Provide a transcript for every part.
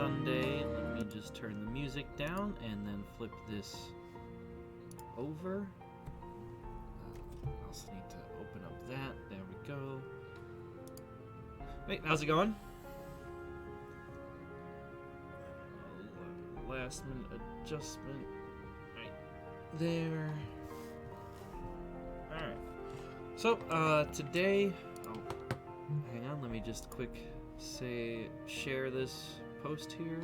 Sunday. Let me just turn the music down and then flip this over. I also need to open up that. There we go. Hey, how's it going? Last minute adjustment. Right there. Alright. So, today... Oh, hang on, let me just share this post here.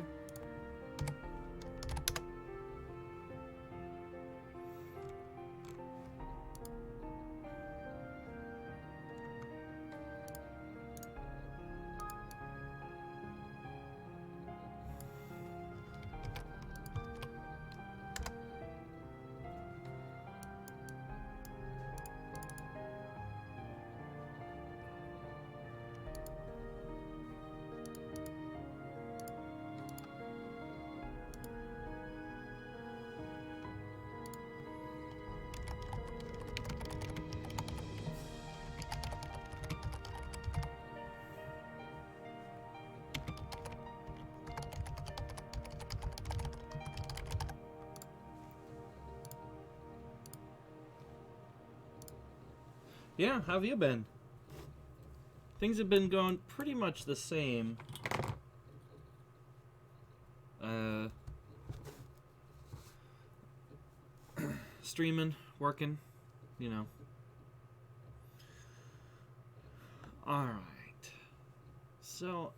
Yeah, how have you been? Things have been going pretty much the same. Streaming, working, you know. Alright. So,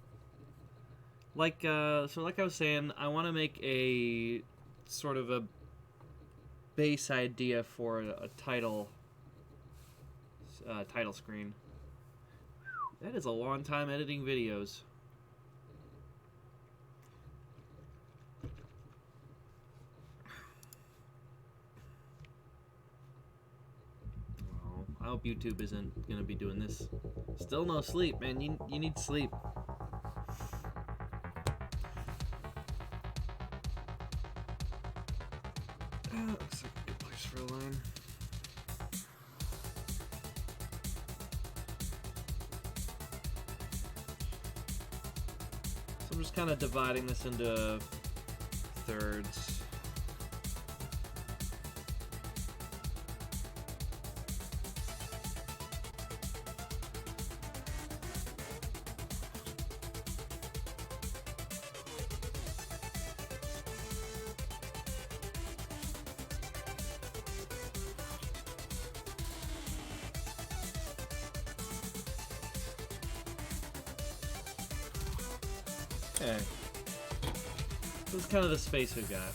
like I was saying, I want to make a sort of a base idea for a title screen. That is a long time editing videos. Oh, I hope YouTube isn't gonna be doing this. Still no sleep, man. You need sleep. Looks like a good place for a line. I'm just kind of dividing this into thirds. Okay. This is kind of the space we've got.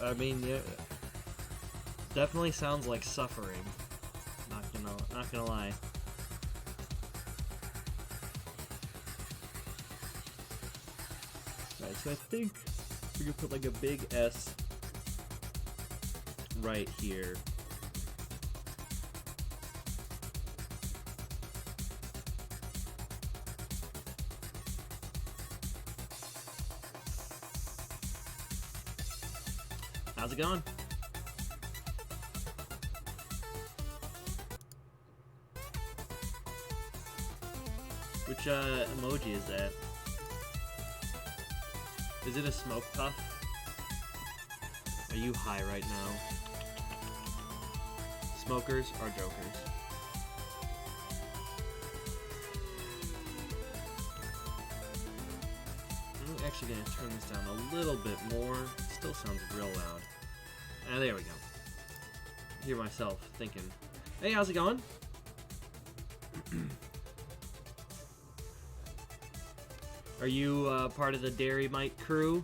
I mean, yeah, definitely sounds like suffering. Not gonna lie. Right, so I think we could put like a big S right here. How's it going? Which emoji is that? Is it a smoke puff? Are you high right now? Smokers are jokers. I'm actually gonna turn this down a little bit more. Still sounds real loud. Ah, there we go. Hear myself thinking, hey, how's it going? Are you part of the Dairy Mite crew?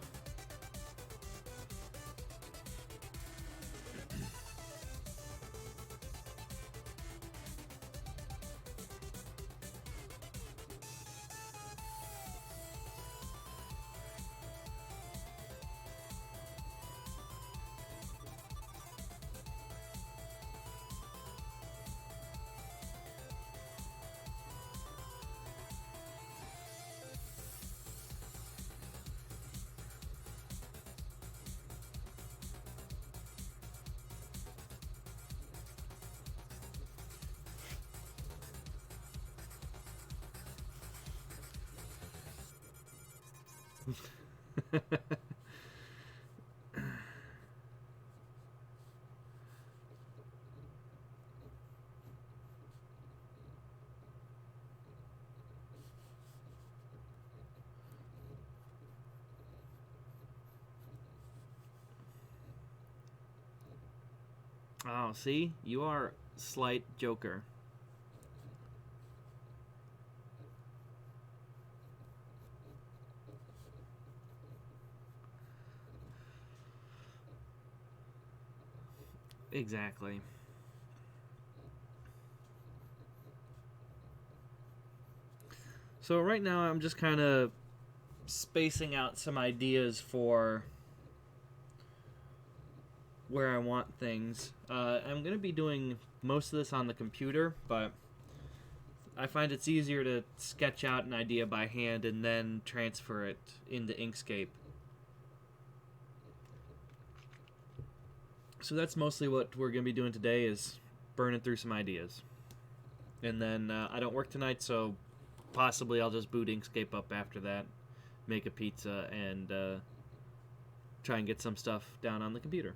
Oh, see? You are slight joker. Exactly. So right now I'm just kind of spacing out some ideas for where I want things. I'm going to be doing most of this on the computer, but I find it's easier to sketch out an idea by hand and then transfer it into Inkscape. So that's mostly what we're going to be doing today, is burning through some ideas. And then I don't work tonight, so possibly I'll just boot Inkscape up after that, make a pizza, and try and get some stuff down on the computer.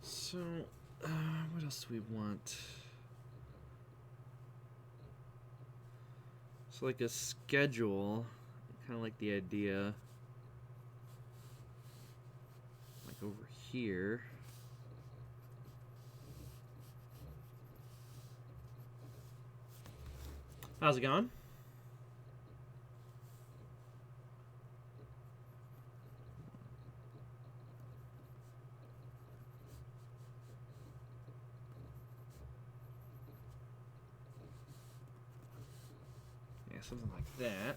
So, what else do we want? So, like a schedule, kind of like the idea, like over here. How's it going? Yeah, something like that.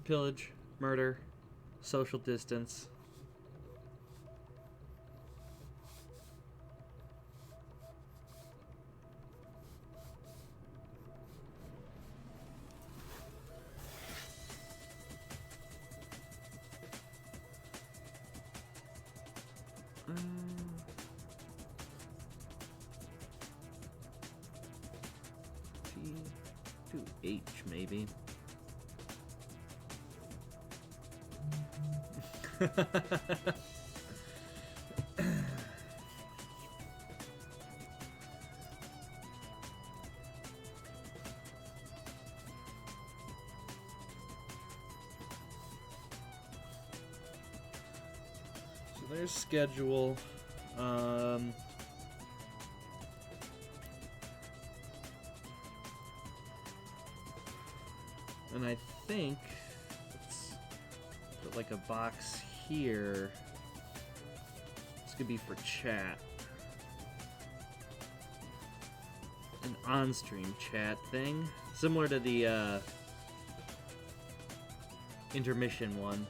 Pillage, murder, social distance. T2H maybe. So there's schedule. And I think let's put like a box here. This could be for chat. An on-stream chat thing. Similar to the intermission one.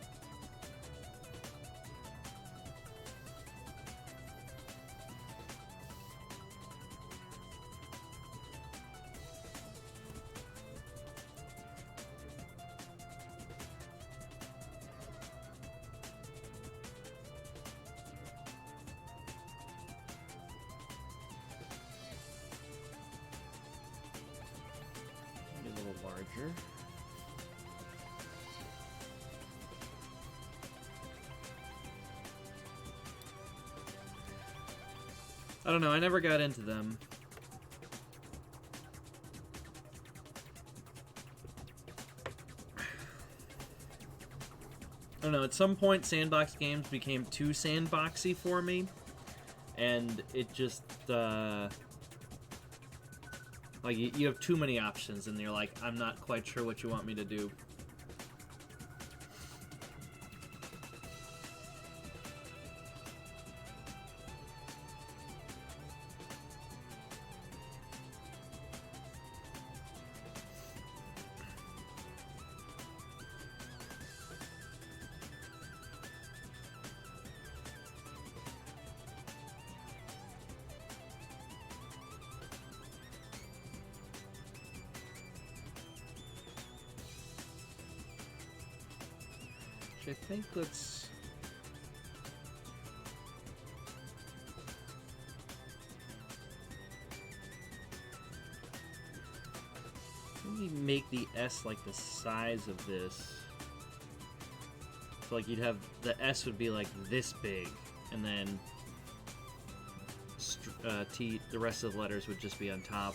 Maybe a little larger. I don't know, I never got into them. I don't know, at some point sandbox games became too sandboxy for me, and it just Like, you have too many options, and you're like, I'm not quite sure what you want me to do. I think let's... maybe make the S like the size of this. So like you'd have... the S would be like this big, and then T, the rest of the letters would just be on top.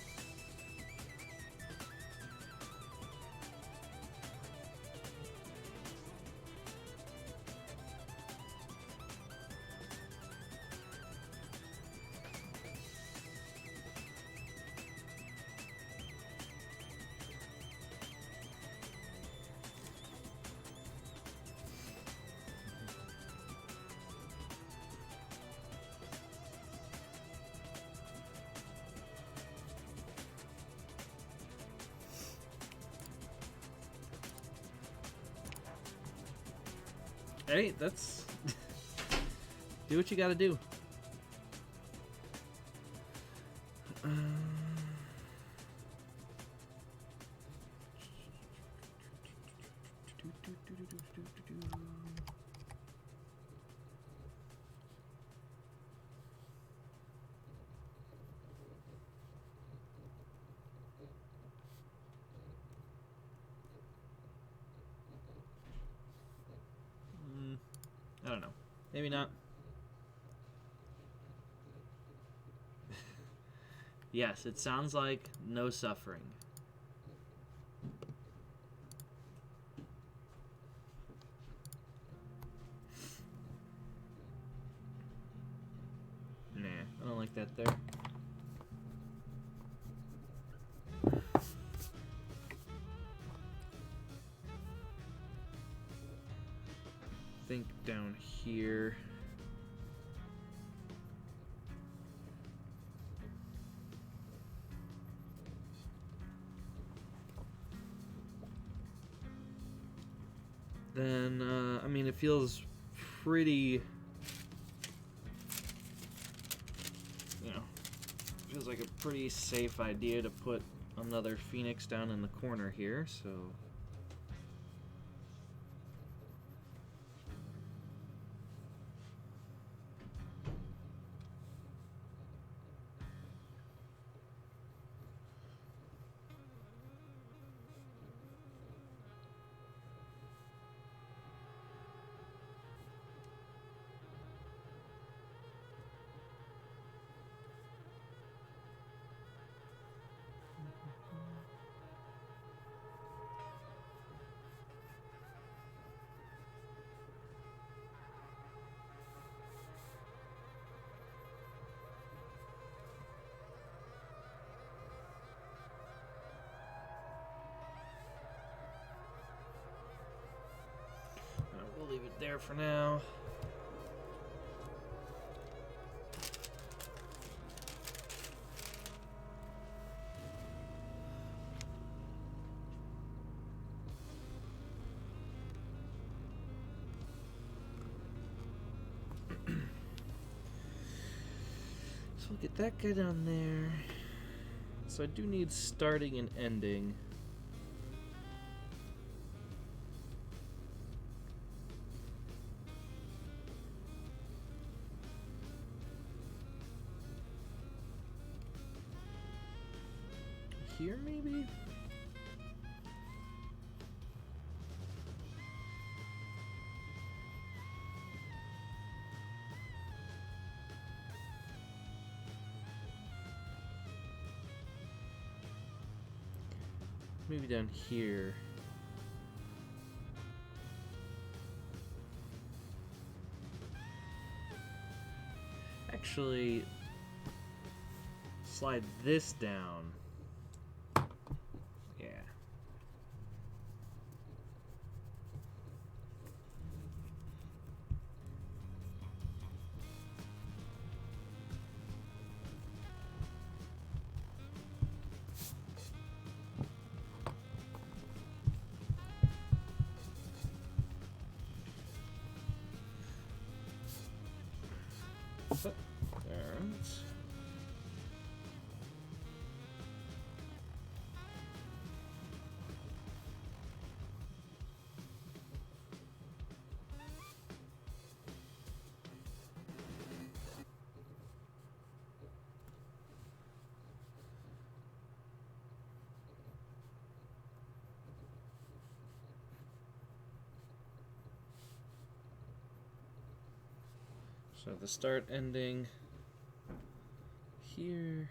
Hey, that's... do what you gotta do. I don't know. Maybe not. Yes, it sounds like no suffering. Nah, I don't like that there. Think down here. Then, I mean, it feels pretty, you know, feels like a pretty safe idea to put another phoenix down in the corner here, so... We'll leave it there for now. So we'll get that guy down there. So I do need starting and ending. Here, maybe? Maybe down here. Actually, slide this down. So the start ending here.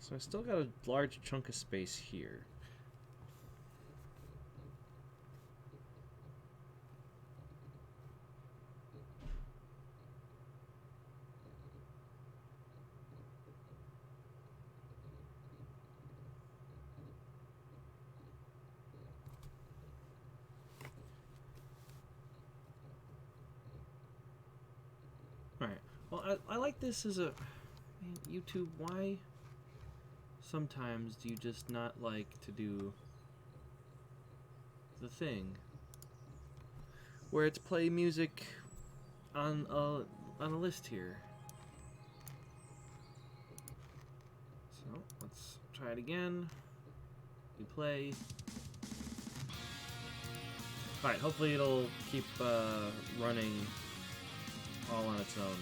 So I still got a large chunk of space here. Alright, well I like this as a... Man, YouTube, why sometimes do you just not like to do the thing where it's play music on a list here? So let's try it again. We play. Alright, hopefully it'll keep running all on its own.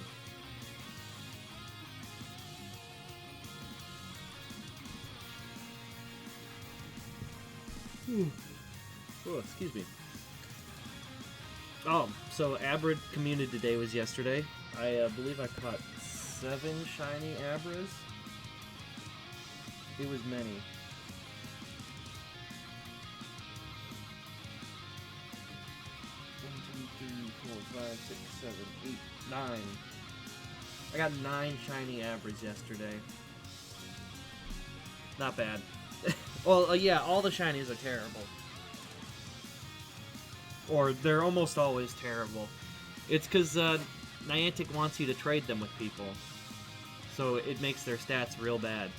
Oh, excuse me. Oh, so Abra Community Day was yesterday. I believe I caught 7 shiny Abras. It was many. One, two, three, 4, 5, 6, 7, 8, 9. I got 9 shiny Abras yesterday. Not bad. Well, yeah, all the shinies are terrible. Or they're almost always terrible. It's because Niantic wants you to trade them with people. So it makes their stats real bad.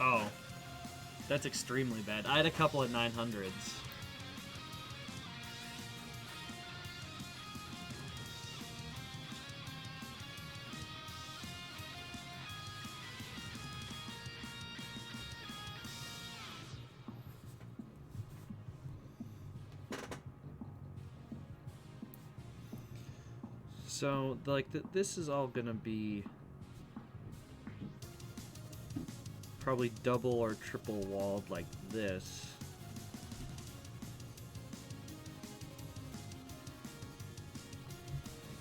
Oh, that's extremely bad. I had a couple at 900s. So, like, this is all gonna be probably double or triple walled like this.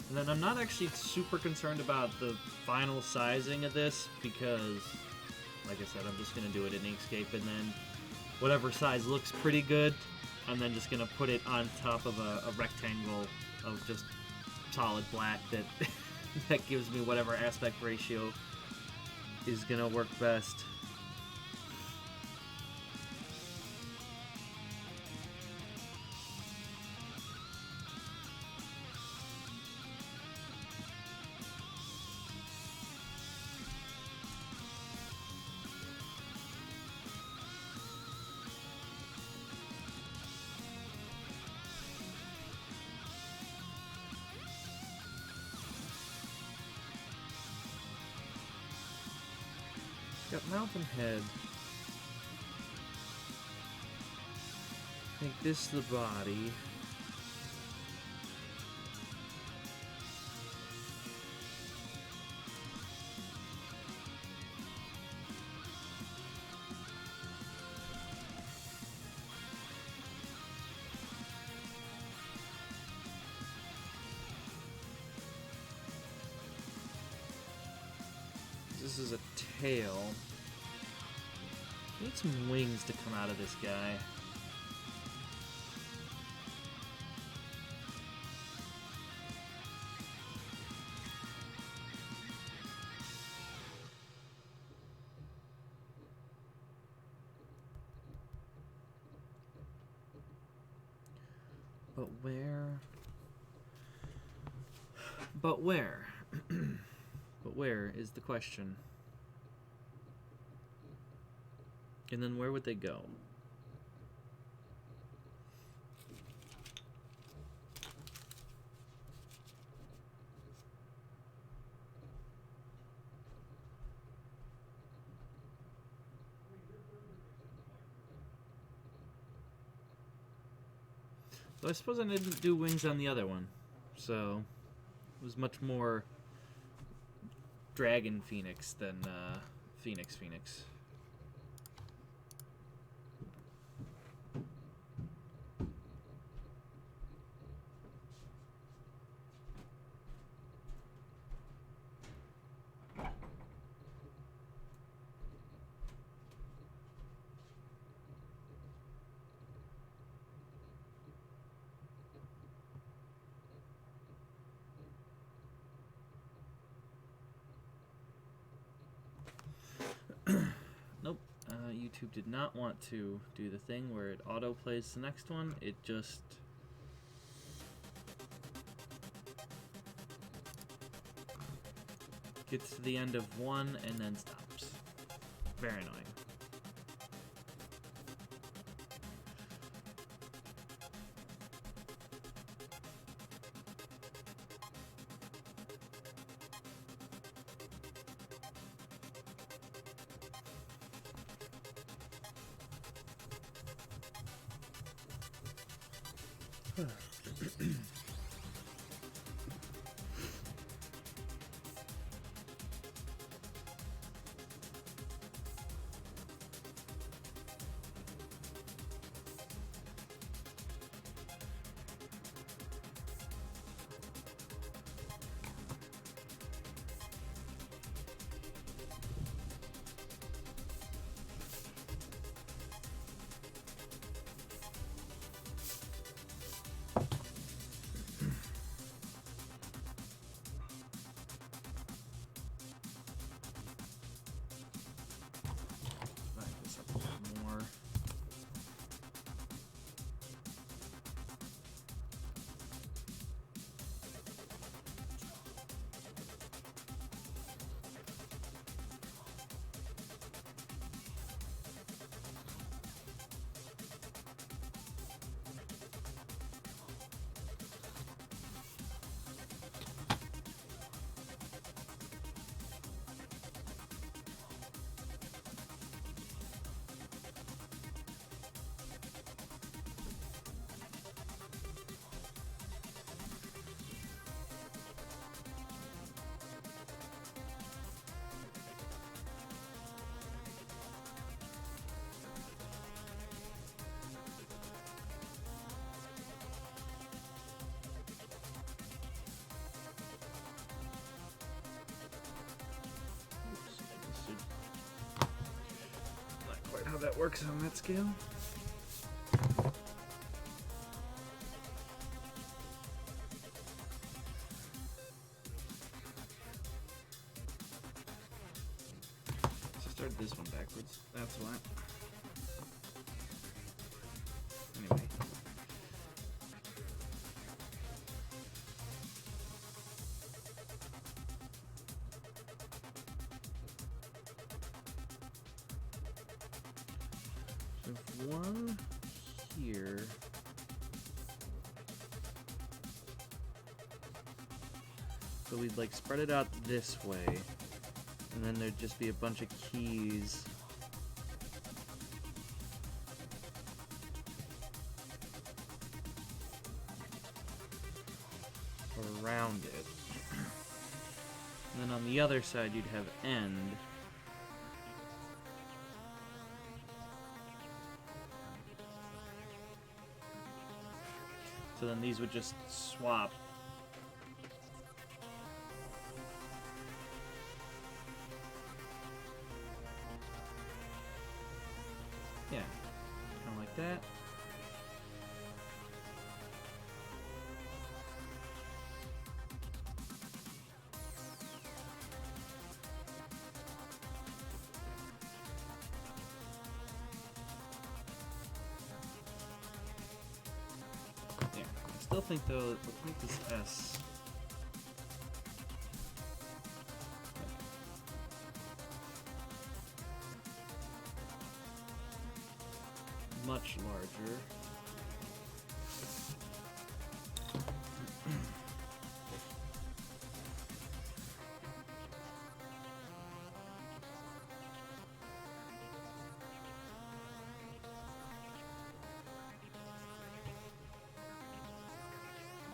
And then I'm not actually super concerned about the final sizing of this because, like I said, I'm just going to do it in Inkscape and then whatever size looks pretty good, I'm then just going to put it on top of a rectangle of just solid black that that gives me whatever aspect ratio is going to work best. Got Mountain Head. Make this the body. This is a tail. I need some wings to come out of this guy. But where? But where? But where is the question? And then where would they go? So I suppose I didn't do wings on the other one. So it was much more Dragon Phoenix than Phoenix Phoenix. Nope, YouTube did not want to do the thing where it auto plays the next one. It just gets to the end of one and then stops. Very annoying. Back this up a bit more. Not quite how that works on that scale. So I started this one backwards. That's why. Anyway. So one here. So we'd like spread it out this way, and then there'd just be a bunch of keys around it. And then on the other side you'd have end. So then these would just swap. Yeah, kind of like that. Yeah, I still think though, let's make this S. Much larger.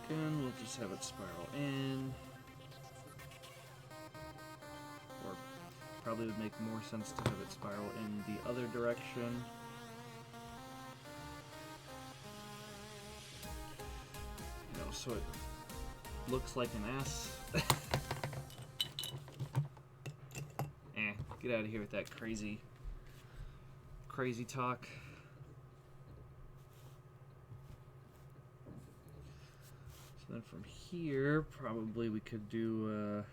And we'll just have it spiral in. Or probably would make more sense to have it spiral in the other direction. You know, so it looks like an S. Get out of here with that crazy talk. So then from here, probably we could do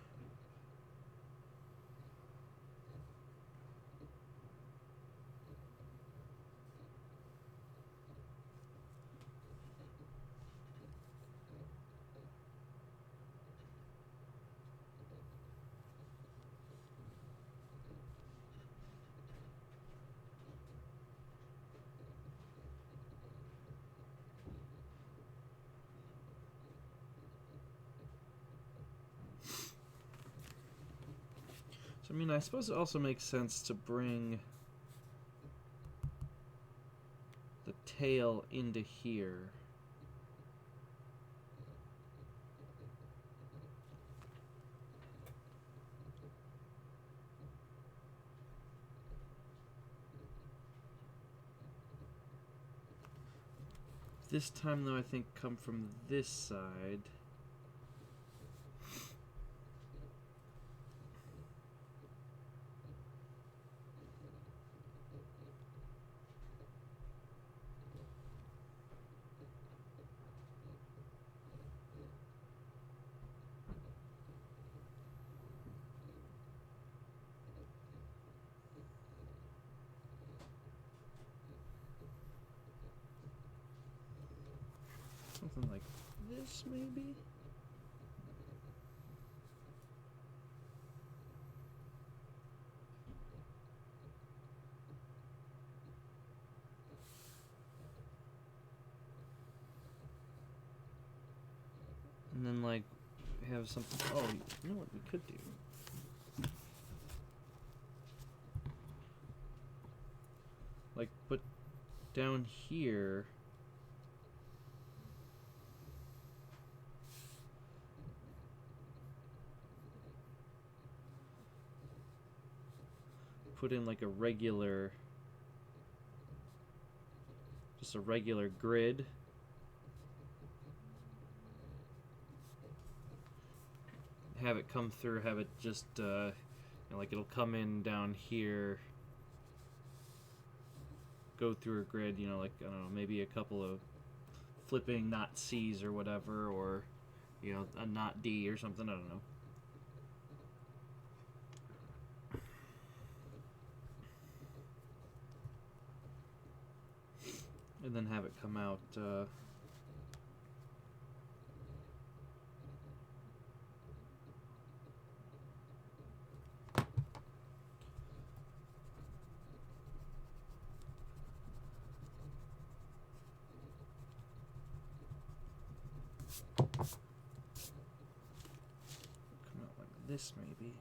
so I mean, I suppose it also makes sense to bring the tail into here. This time, though, I think come from this side. Something like this, maybe? And then, like, have something... Oh, you know what we could do? Like, put down here... Put in, like, a regular... Just a regular grid. Have it come through, have it just, you know, like it'll come in down here, go through a grid, you know, like, I don't know, maybe a couple of flipping not C's or whatever, or, you know, a not D or something, I don't know. And then have it come out, like this, maybe.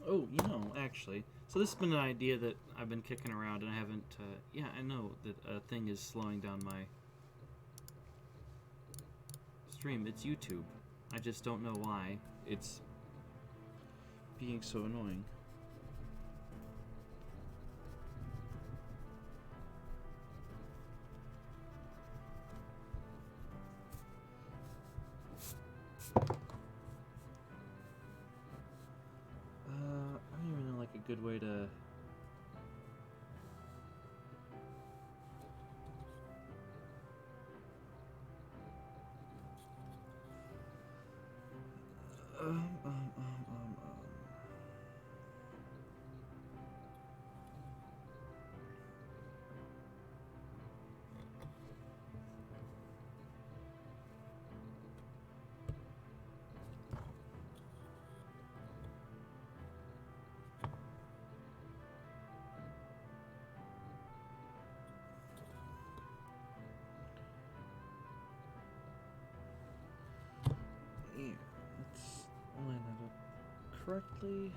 Oh, you know, actually, so this has been an idea that I've been kicking around, and I haven't, yeah, I know that a thing is slowing down my stream. It's YouTube. I just don't know why it's being so annoying. I don't even know, like, a good way to... correctly.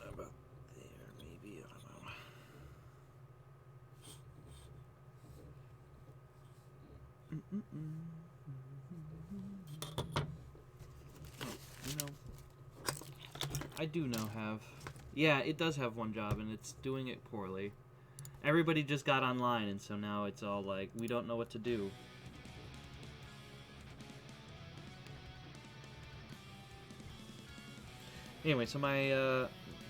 About there, maybe, I don't know. You know, I do now have... Yeah, it does have one job, and it's doing it poorly. Everybody just got online, and so now it's all like, we don't know what to do. Anyway, so my,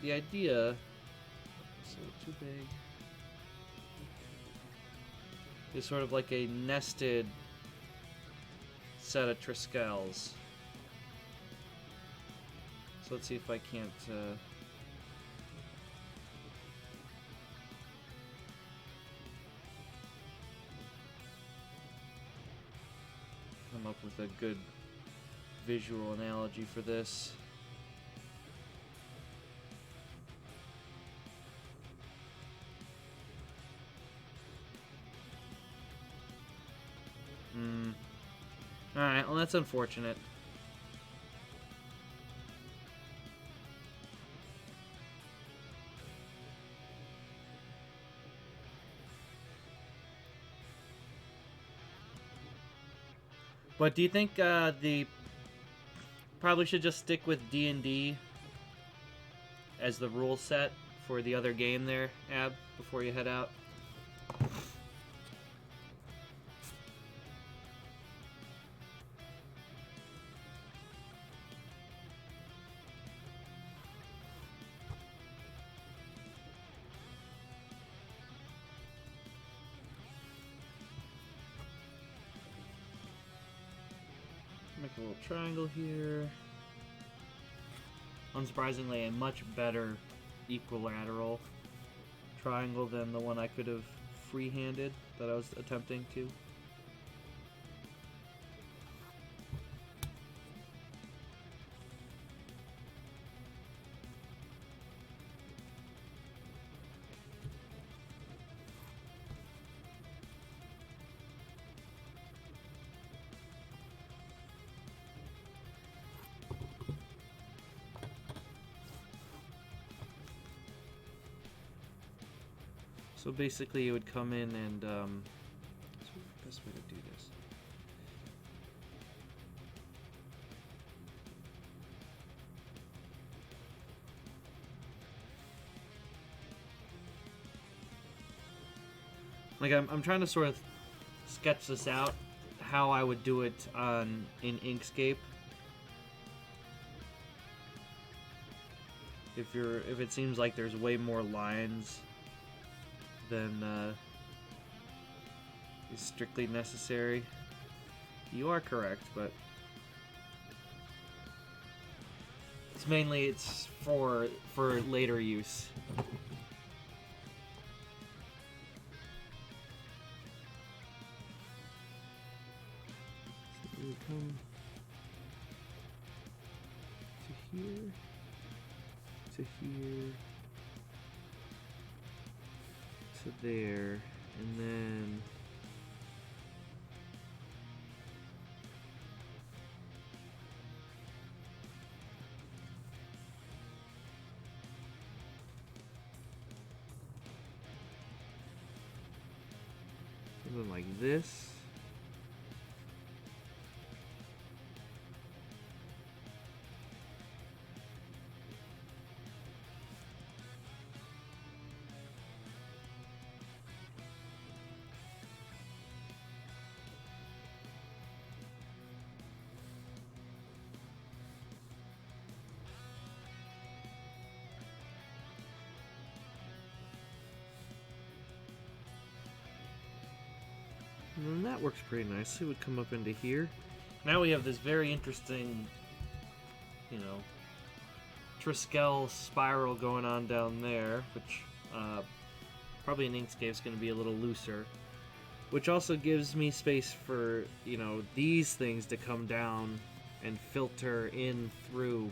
the idea... So too big. Is sort of like a nested set of Triskells. So let's see if I can't, come up with a good visual analogy for this. Alright, well that's unfortunate. But do you think the probably should just stick with D&D as the rule set for the other game there, Ab, before you head out? Make a little triangle here. Unsurprisingly, a much better equilateral triangle than the one I could have free-handed that I was attempting to. So basically you would come in and, what's the best way to do this? Like, I'm trying to sort of sketch this out, how I would do it in Inkscape. If it seems like there's way more lines than is strictly necessary. You are correct, but it's for later use. So we come to here, to here, to there, and then something like this. And then that works pretty nicely. It would come up into here. Now we have this very interesting, you know, Triskell spiral going on down there, which probably in Inkscape is going to be a little looser. Which also gives me space for, you know, these things to come down and filter in through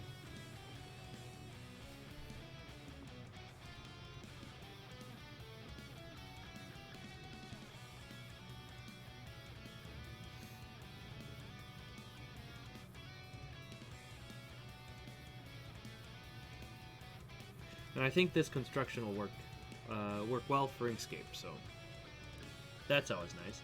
And I think this construction will work well for Inkscape, so that's always nice.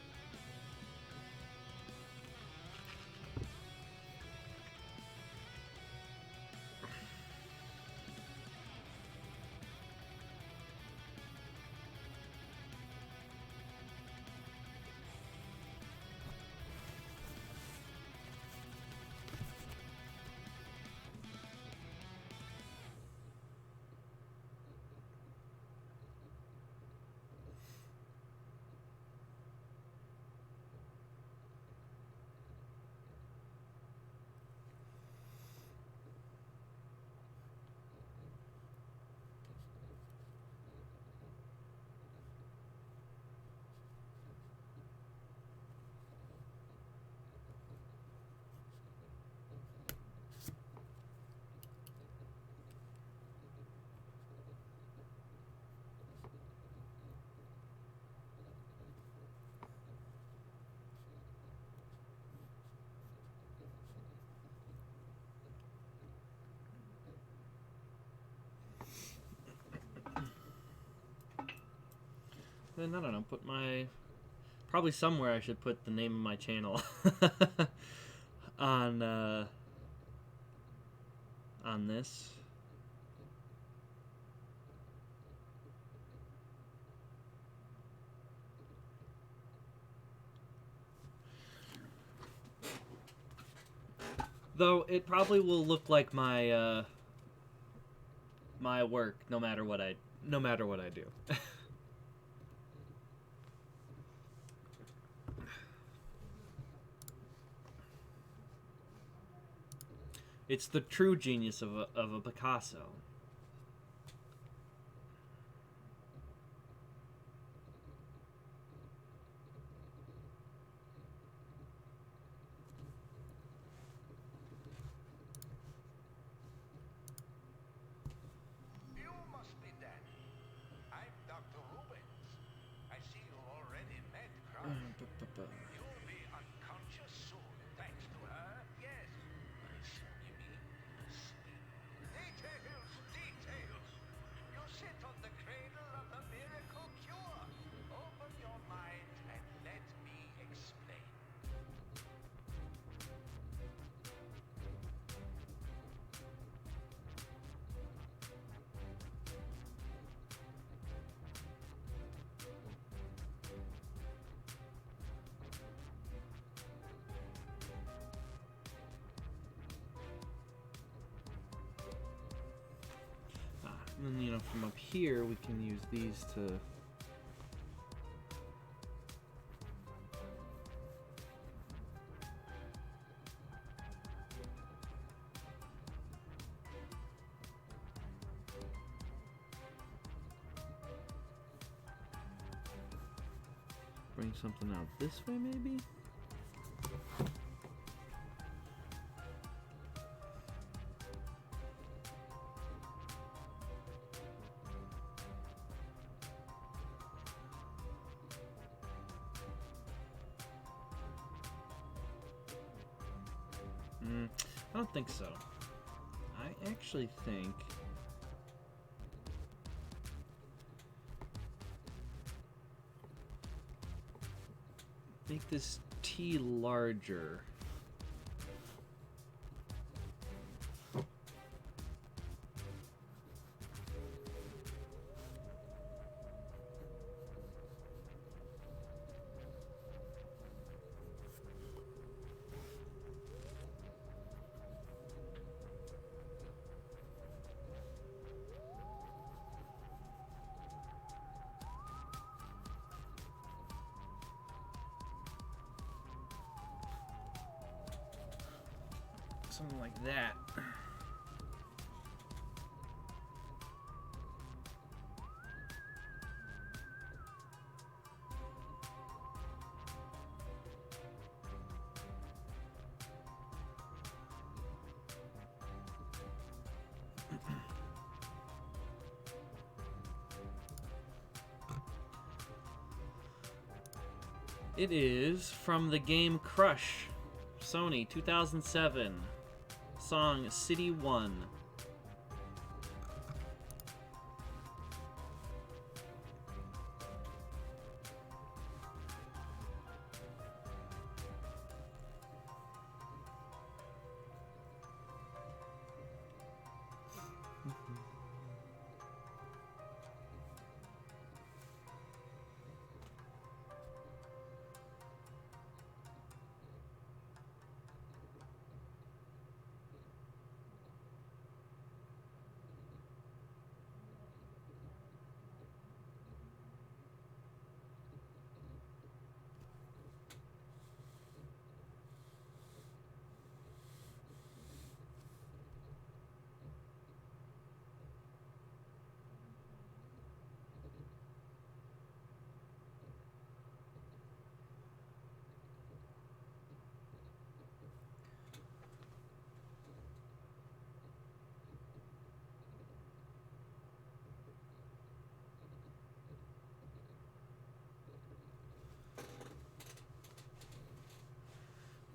Then I don't know, put my... Probably somewhere I should put the name of my channel on this. Though it probably will look like my my work no matter what I do. It's the true genius of a Picasso. You must be Dan. I'm Dr. Rubens. I see you already met Crown. You'll be unconscious soon, thanks to her. Yes. I see you mean. Details, details. You sit on the cradle of the miracle cure. Open your mind and let me explain. And then, you know, from up here, we can use these to... bring something out this way, maybe? I don't think so. I actually think... make this T larger. Something like that. It is from the game Crush, Sony, 2007. Song City 1.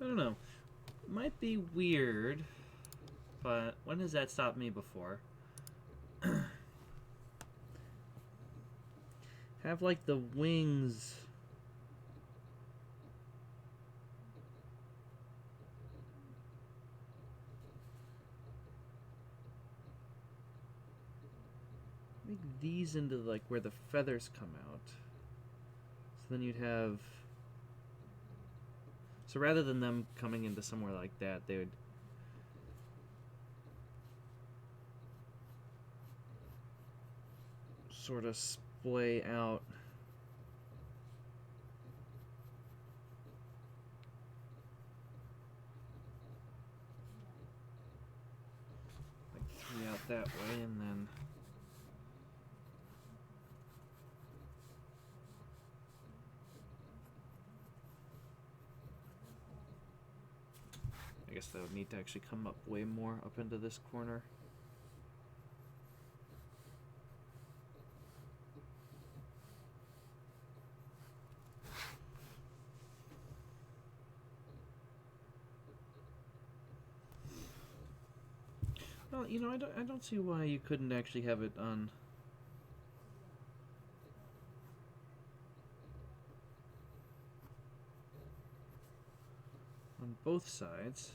don't know. Might be weird, but when has that stopped me before? Have like the wings. Make these into like where the feathers come out. So then you'd have. So rather than them coming into somewhere like that, they would. Sort of splay out. Like three out that way and then. I guess that would need to actually come up way more up into this corner. Well, you know, I don't see why you couldn't actually have it on both sides.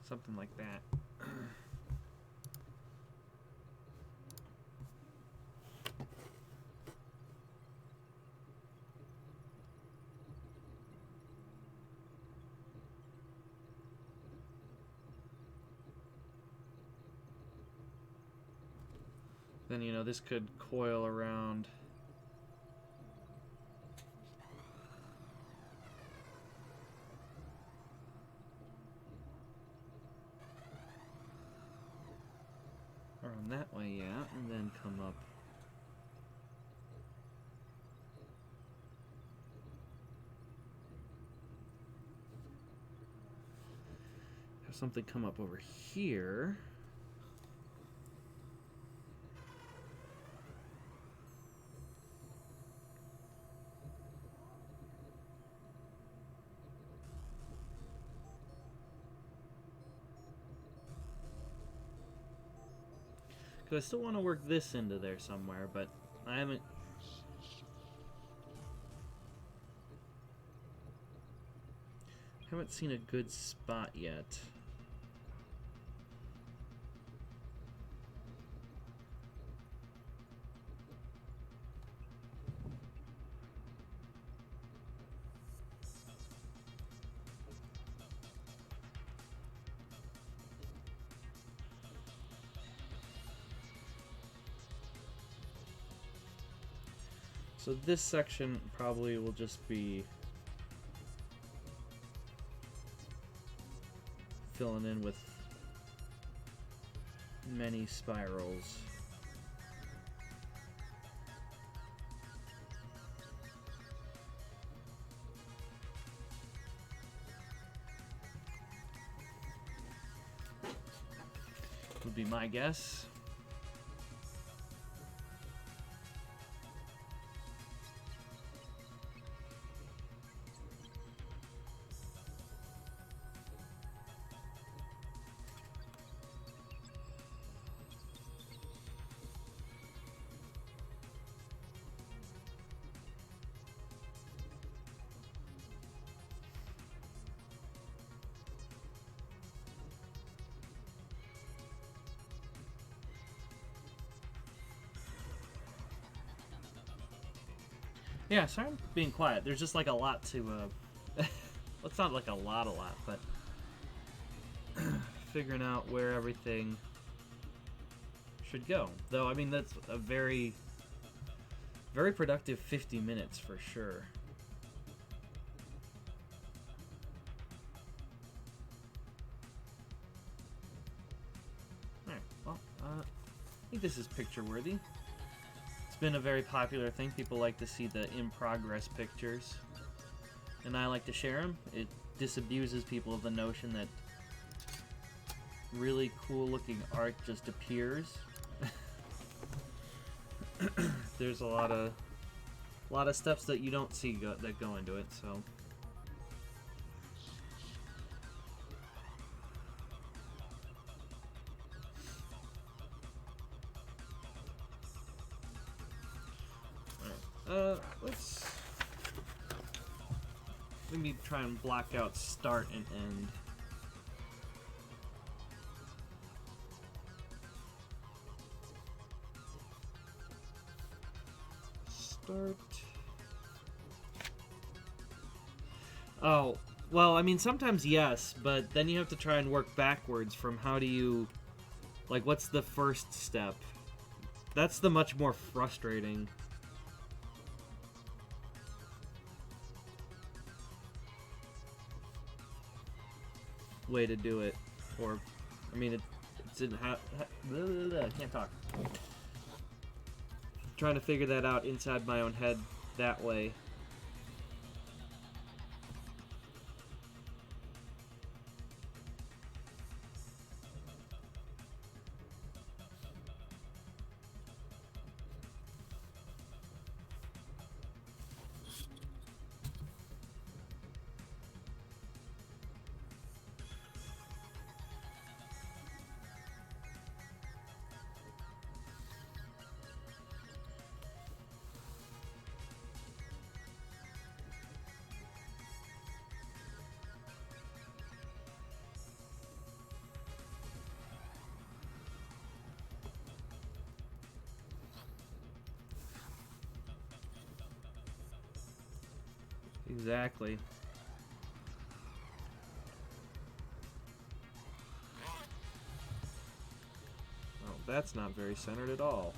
Something like that. Then, you know, this could coil around. Around that way, yeah, and then come up. Have something come up over here. I still want to work this into there somewhere, but I haven't seen a good spot yet. So this section probably will just be filling in with many spirals. Would be my guess. Yeah, sorry I'm being quiet. There's just like a lot to, well, it's not like a lot, but figuring out where everything should go. Though, I mean, that's a very, very productive 50 minutes for sure. Alright, well, I think this is picture-worthy. It's been a very popular thing. People like to see the in-progress pictures. And I like to share them. It disabuses people of the notion that really cool looking art just appears. There's a lot of steps that you don't see that go into it, so. Let's maybe try and block out start and end. Start. Oh, well, I mean, sometimes yes, but then you have to try and work backwards from how do you, like, what's the first step? That's the much more frustrating way to do it. Or, I mean, it's in I can't talk. Trying to figure that out inside my own head that way. Exactly. Oh, that's not very centered at all.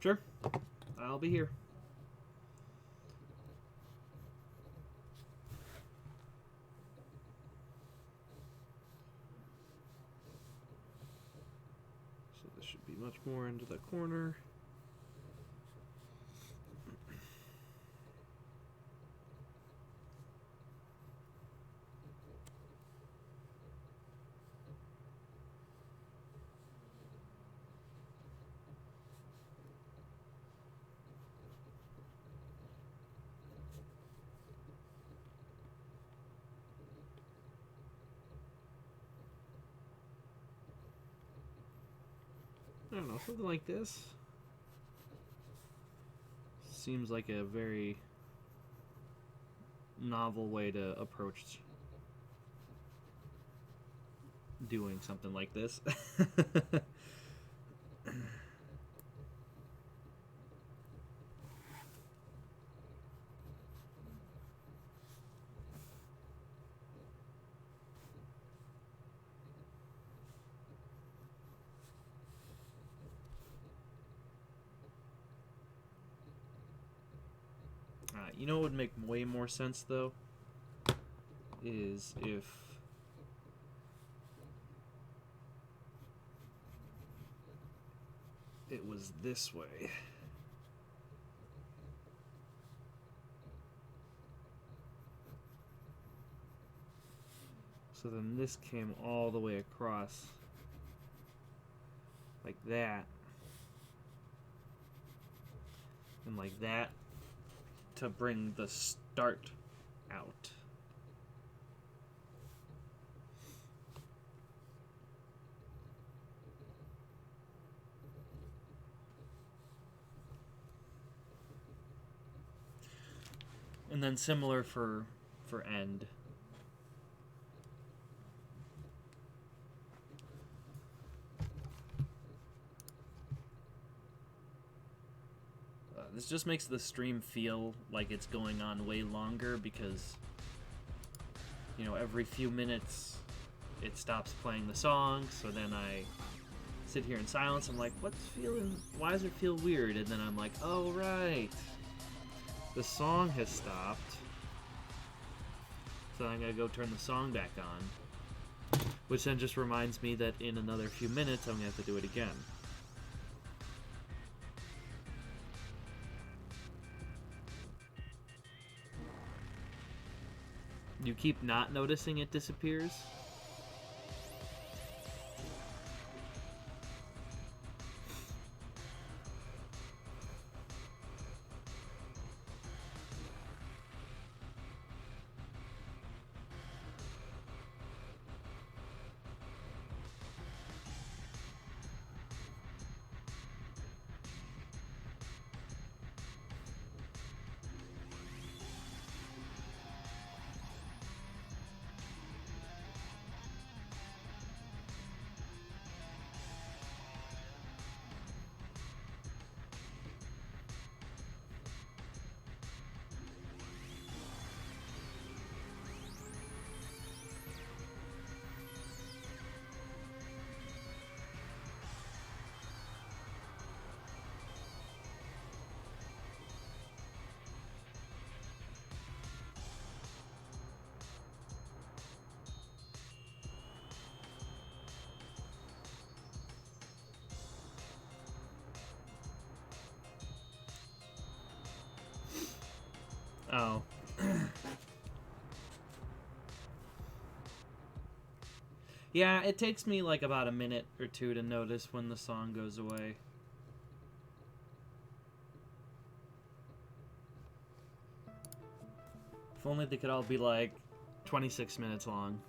Sure. I'll be here. So this should be much more into the corner. I don't know, something like this. Seems like a very novel way to approach doing something like this. You know what would make way more sense, though? Is if it was this way. So then this came all the way across. Like that. and like that to bring the start out. And then similar for end. This just makes the stream feel like it's going on way longer because, you know, every few minutes it stops playing the song, so then I sit here in silence. I'm like, why does it feel weird? And then I'm like, oh, right. The song has stopped. So I'm gonna go turn the song back on. Which then just reminds me that in another few minutes I'm gonna have to do it again. You keep not noticing it disappears? Oh. Yeah, it takes me like about a minute or two to notice when the song goes away. If only they could all be like 26 minutes long.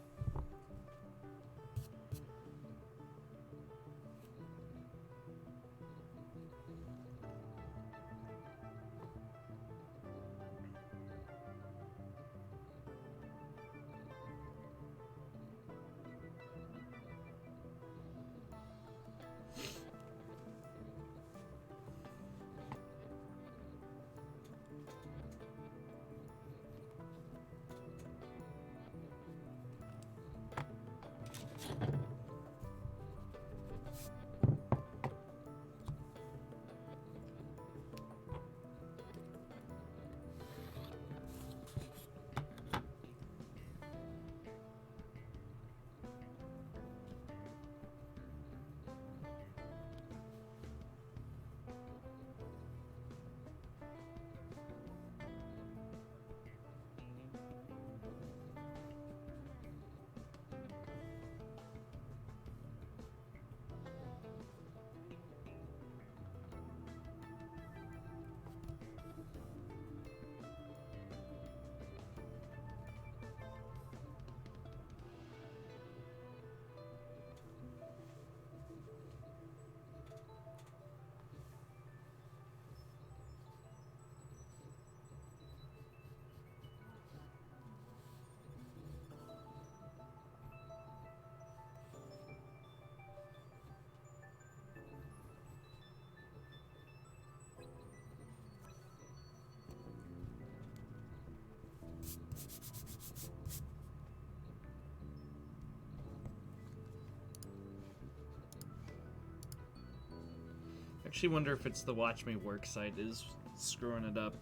I actually wonder if it's the Watch Me Work site is screwing it up.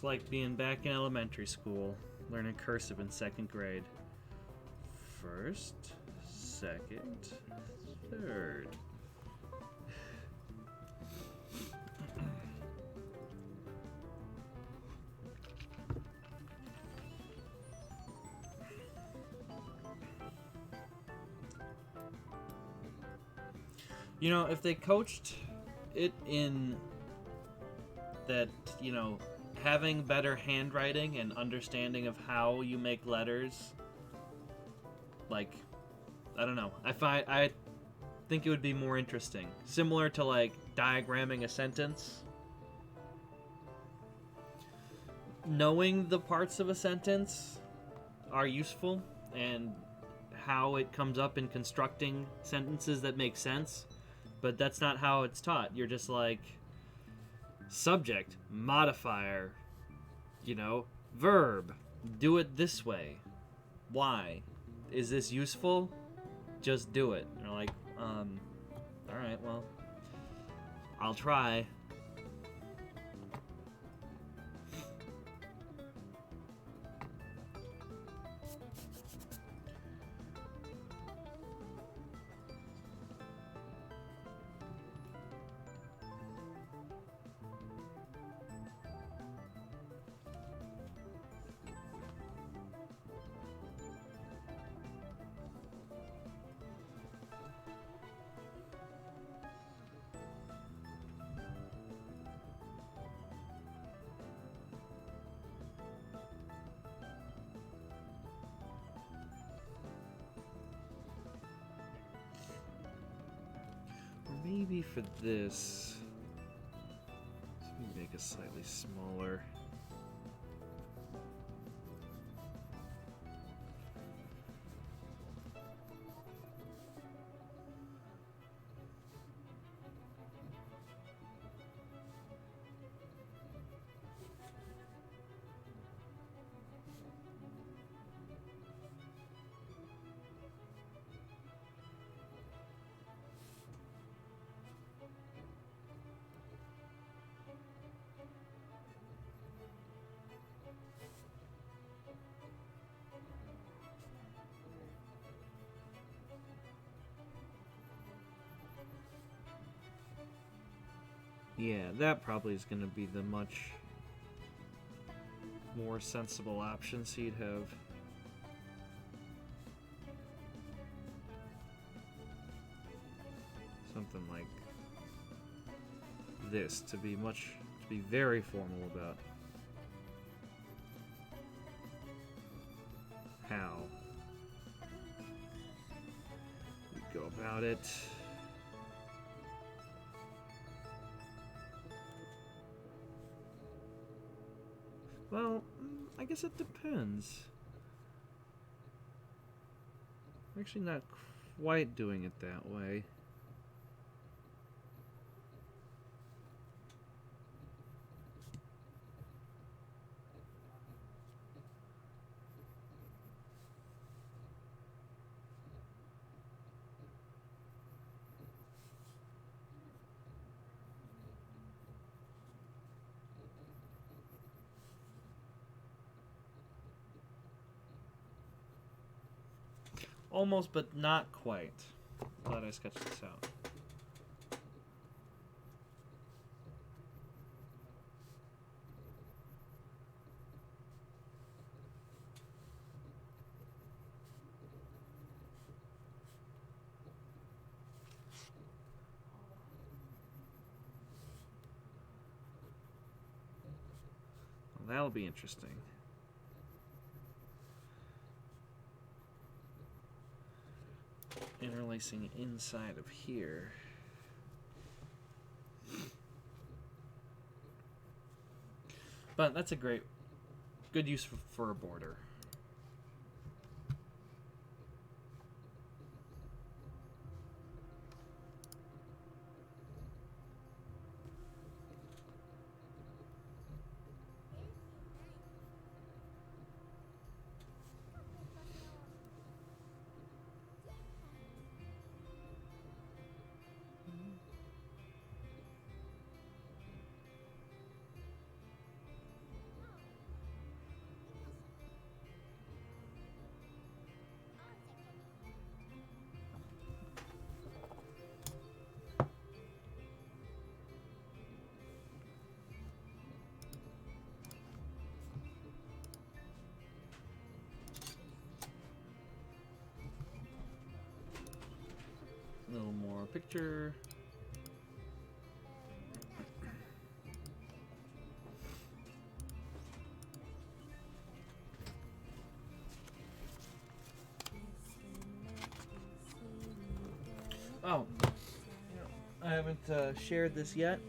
Just like being back in elementary school, learning cursive in 2nd grade. First, second, third. You know, if they coached it in that, you know, having better handwriting and understanding of how you make letters, like, I don't know. I think it would be more interesting. Similar to, like, diagramming a sentence. Knowing the parts of a sentence are useful, and how it comes up in constructing sentences that make sense. But that's not how it's taught. You're just like, subject, modifier, you know, verb, do it this way. Why? Is this useful? Just do it. And you're like, alright, well, I'll try. Maybe for this, let me make it slightly smaller. Yeah, that probably is going to be the much more sensible option, so you'd have something like this to be very formal about how you go about it. Well, I guess it depends. I'm actually not quite doing it that way. Almost, but not quite. Glad I sketched this out. Well, that'll be interesting. Interlacing inside of here. But that's a good use for a border. picture. Oh, I haven't shared this yet.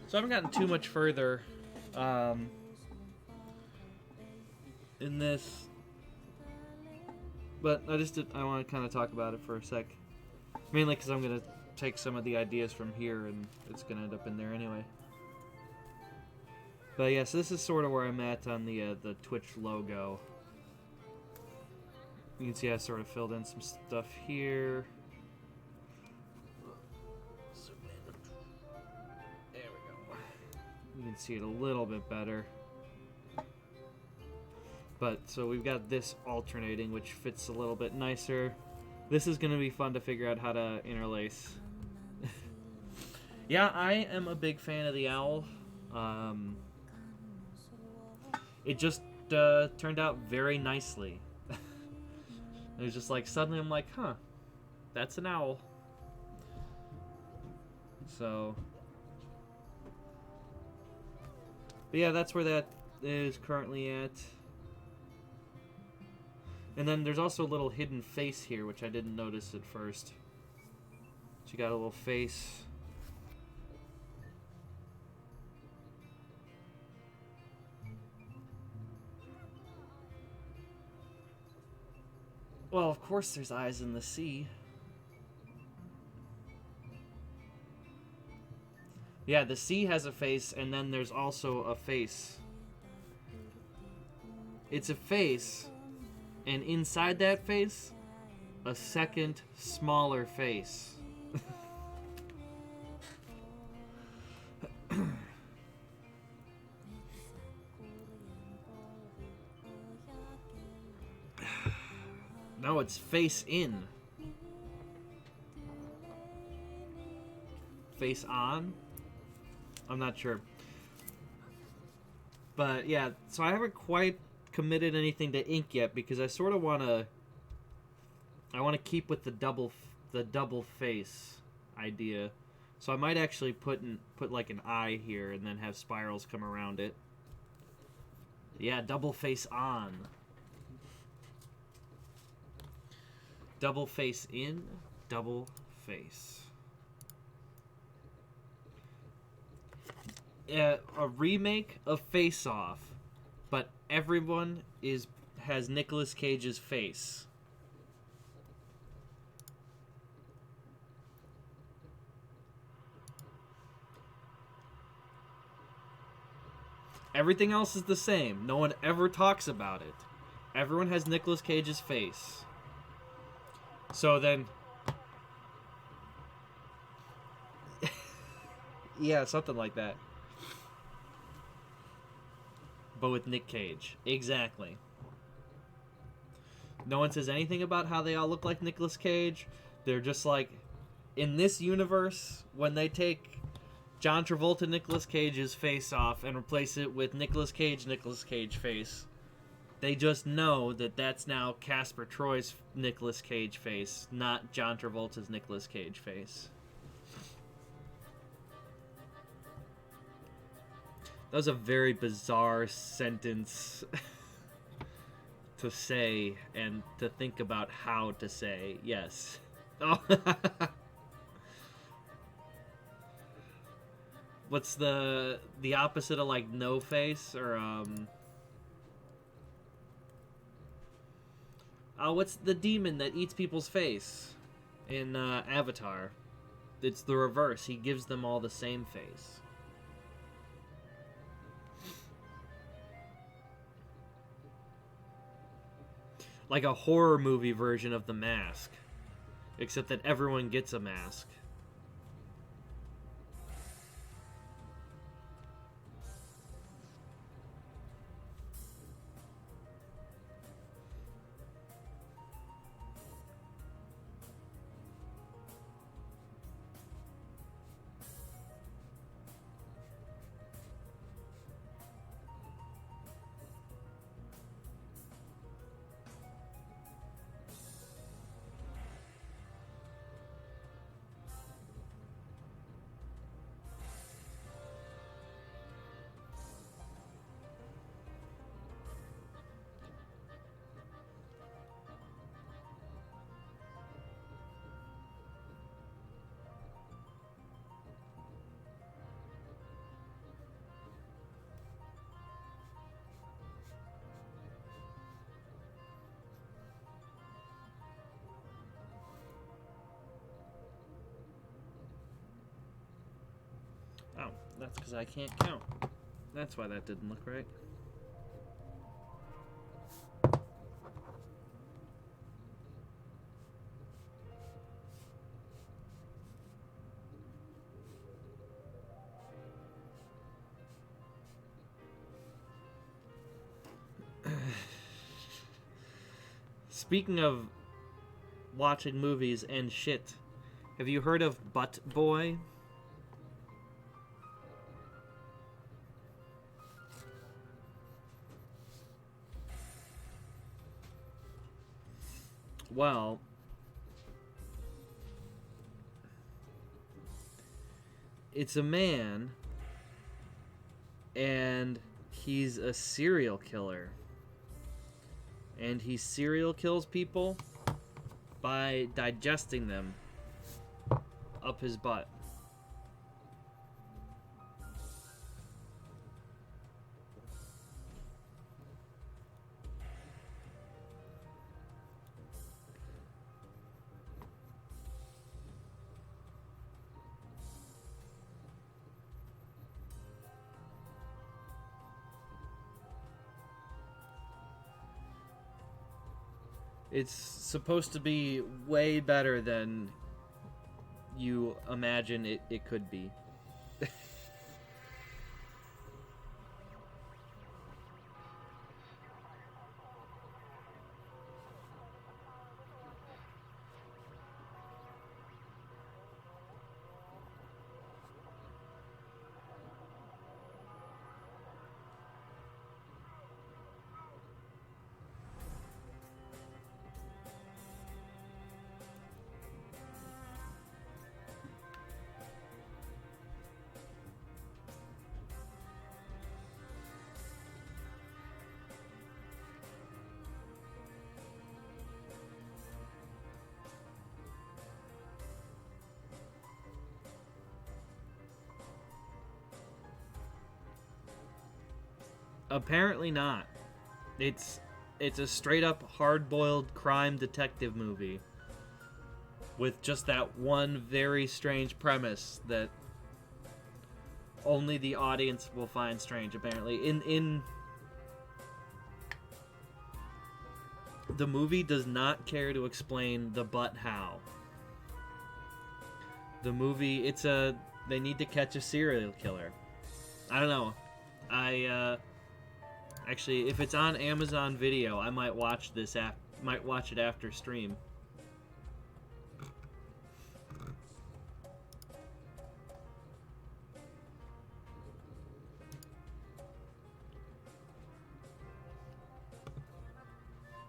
So I haven't gotten too much further in this, but I want to kind of talk about it for a sec, mainly because I'm gonna take some of the ideas from here, and it's gonna end up in there anyway. But yes, this is sort of where I'm at on the Twitch logo. You can see I sort of filled in some stuff here. There we go. You can see it a little bit better. But, so we've got this alternating, which fits a little bit nicer. This is going to be fun to figure out how to interlace. Yeah, I am a big fan of the owl. It just turned out very nicely. It was just like, suddenly I'm like, huh, that's an owl. So, but yeah, that's where that is currently at. And then there's also a little hidden face here, which I didn't notice at first. So you got a little face. Well, of course there's eyes in the sea. Yeah, the sea has a face, and then there's also a face. It's a face, and inside that face, a second, smaller face. No, it's face in. Face on? I'm not sure. But yeah, so I haven't quite committed anything to ink yet because I sort of want to keep with the double face idea. So I might actually put like an eye here and then have spirals come around it. Yeah, double face on. Double face in, double face. A remake of Face Off, but everyone has Nicolas Cage's face. Everything else is the same. No one ever talks about it. Everyone has Nicolas Cage's face. So then... yeah, something like that. But with Nick Cage. Exactly. No one says anything about how they all look like Nicolas Cage. They're just like... in this universe, when they take John Travolta Nicolas Cage's face off and replace it with Nicolas Cage face, they just know that that's now Casper Troy's Nicolas Cage face, not John Travolta's Nicolas Cage face. That was a very bizarre sentence to say and to think about how to say. Yes. Oh. What's the opposite of like no face or what's the demon that eats people's face in Avatar? It's the reverse. He gives them all the same face. Like a horror movie version of The Mask. Except that everyone gets a mask. Oh, that's because I can't count. That's why that didn't look right. Speaking of watching movies and shit, have you heard of Butt Boy? Well, it's a man, and he's a serial killer. And he serial kills people by digesting them up his butt. It's supposed to be way better than you imagine it could be. Apparently not. It's a straight up hard-boiled crime detective movie with just that one very strange premise that only the audience will find strange, apparently. In the movie does not care to explain the but how. The movie, they need to catch a serial killer. I don't know. Actually, if it's on Amazon Video, I might watch might watch it after stream.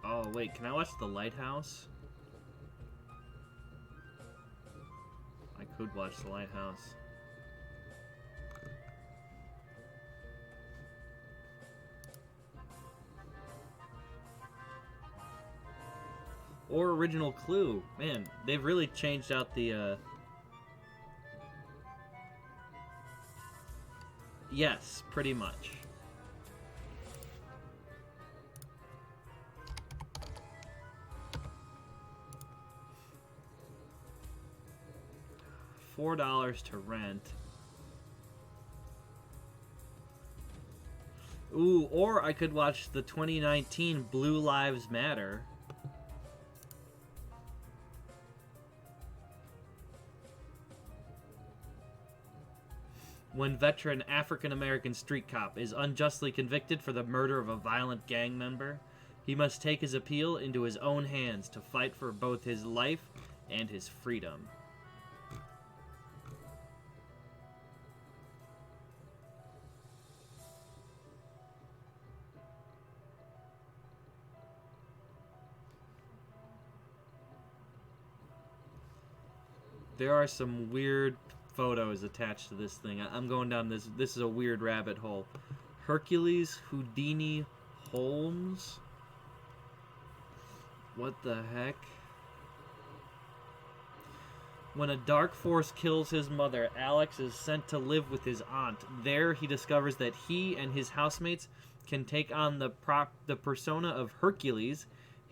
Oh, wait, can I watch The Lighthouse? I could watch The Lighthouse. Or Original Clue. Man, they've really changed out the, Yes, pretty much. $4 to rent. Ooh, or I could watch the 2019 Blue Lives Matter. When veteran African-American street cop is unjustly convicted for the murder of a violent gang member, he must take his appeal into his own hands to fight for both his life and his freedom. There are some weird photos attached to this thing. I'm going down this. This is a weird rabbit hole. Hercules Houdini Holmes? What the heck? When a dark force kills his mother, Alex is sent to live with his aunt. There, he discovers that he and his housemates can take on the persona of Hercules,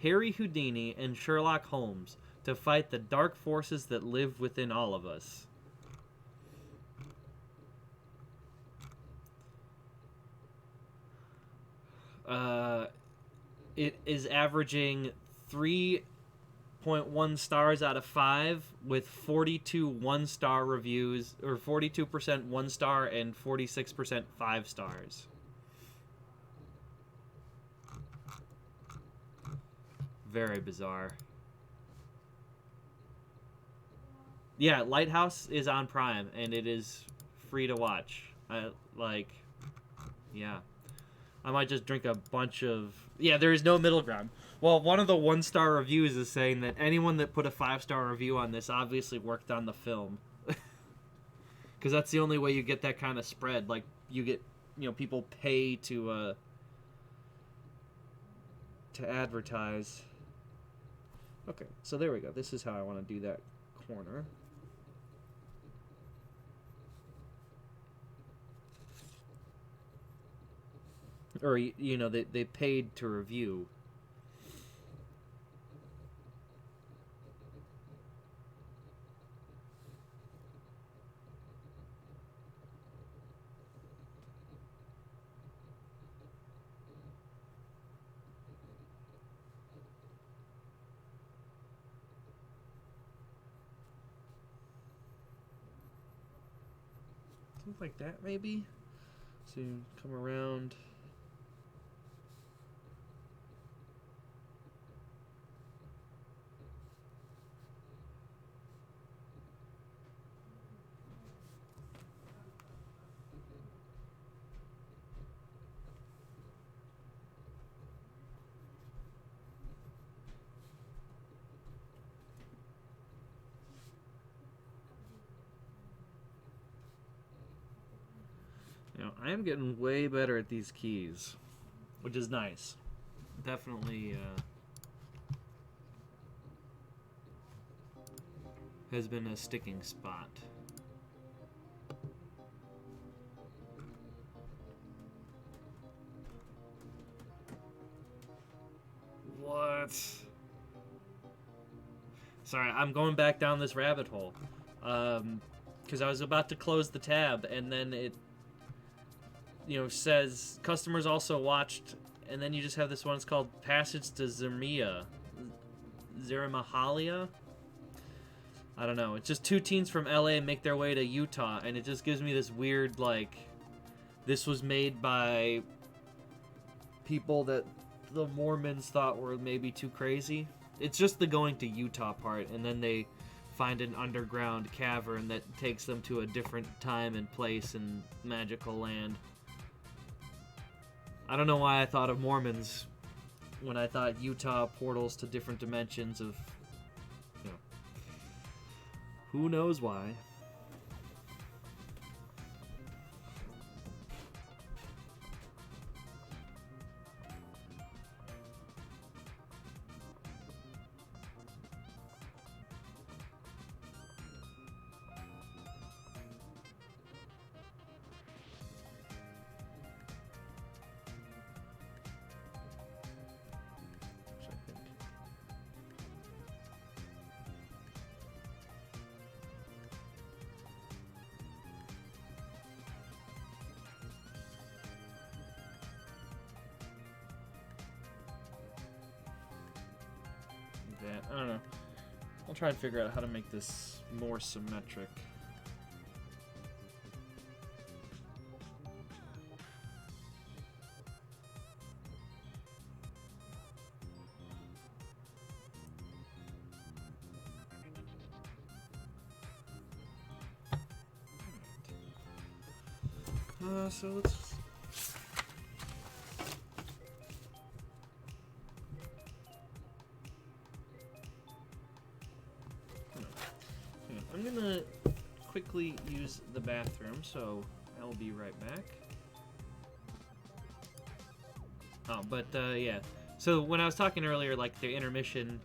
Harry Houdini, and Sherlock Holmes to fight the dark forces that live within all of us. it is averaging 3.1 stars out of 5 with 42 1-star reviews, or 42% 1 star and 46% 5 stars. Very bizarre. Yeah, Lighthouse is on Prime and it is free to watch. Yeah. I might just drink a bunch of... Yeah, there is no middle ground. Well, one of the 1-star reviews is saying that anyone that put a 5-star review on this obviously worked on the film. Because that's the only way you get that kind of spread. Like, you get, people pay to advertise. Okay, so there we go. This is how I want to do that corner. Or, they paid to review. Something like that, maybe? So you come around... I am getting way better at these keys, which is nice. Definitely has been a sticking spot. What? Sorry, I'm going back down this rabbit hole. Because I was about to close the tab, and then it says customers also watched, and then you just have this one. It's called Passage to Zermahalia. I don't know. It's just 2 teens from LA make their way to Utah, and it just gives me this weird, this was made by people that the Mormons thought were maybe too crazy. It's just the going to Utah part, and then they find an underground cavern that takes them to a different time and place in magical land. I don't know why I thought of Mormons when I thought Utah portals to different dimensions of, who knows why. I don't know. I'll try and figure out how to make this more symmetric. So let's... I'm gonna quickly use the bathroom, so I'll be right back. Oh, but yeah. So when I was talking earlier, the intermission,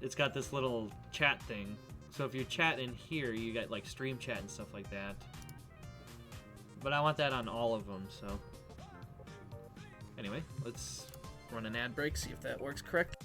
it's got this little chat thing. So if you chat in here, you get stream chat and stuff like that. But I want that on all of them, so. Anyway, let's run an ad break, see if that works correct.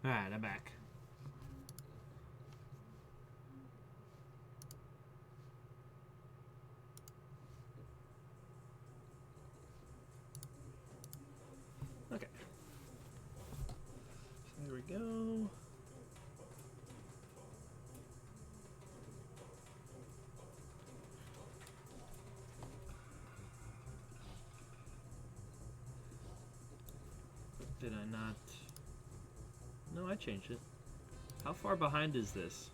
Alright, I'm back. Okay. So here we go. Did I not? No, I changed it. How far behind is this?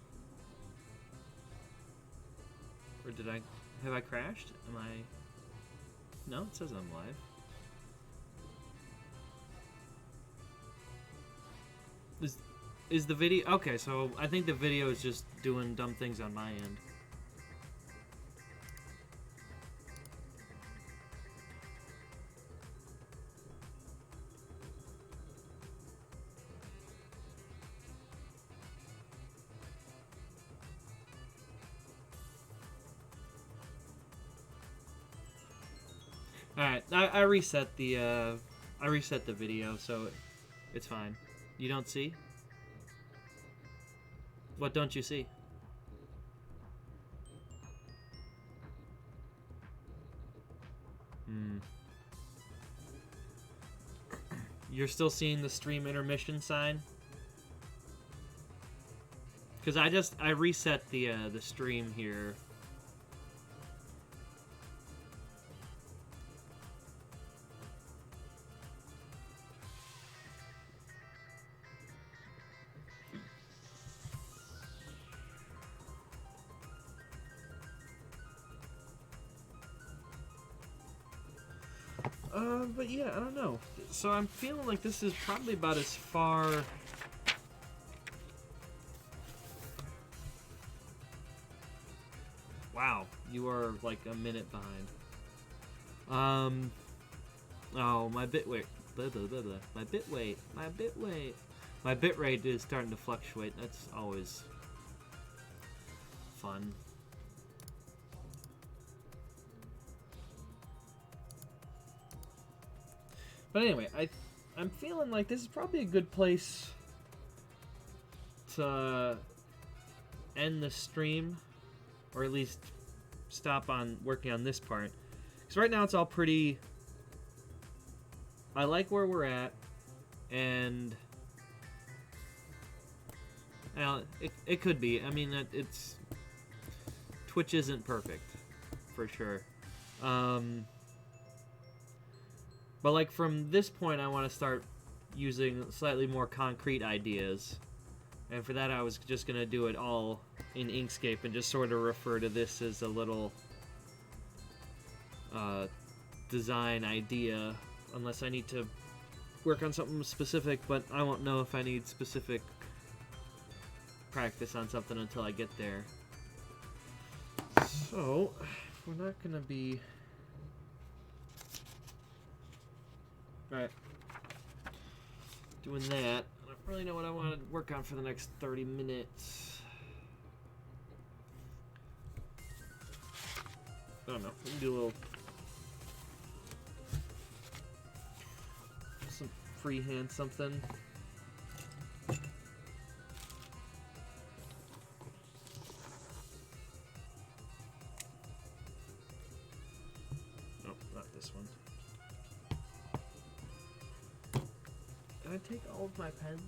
Or did I... Have I crashed? Am I... No, it says I'm live. Is the video... Okay, so I think the video is just doing dumb things on my end. Alright, I reset the video, so it's fine. You don't see? What don't you see? You're still seeing the stream intermission sign? Because I reset the stream here. But yeah, I don't know. So I'm feeling like this is probably about as far... Wow, you are like a minute behind. Oh, my bitrate. My bitrate is starting to fluctuate. That's always fun. But anyway, I'm feeling like this is probably a good place to end the stream, or at least stop on working on this part. Because right now it's all pretty... I like where we're at, and... Well, it could be. I mean, it's... Twitch isn't perfect, for sure. But like from this point, I want to start using slightly more concrete ideas. And for that, I was just going to do it all in Inkscape and just sort of refer to this as a little design idea. Unless I need to work on something specific, but I won't know if I need specific practice on something until I get there. So, we're not going to be... Right. Doing that. I don't really know what I want to work on for the next 30 minutes. I don't know. We can do a little... some freehand something. Nope, not this one. Did I take all of my pens?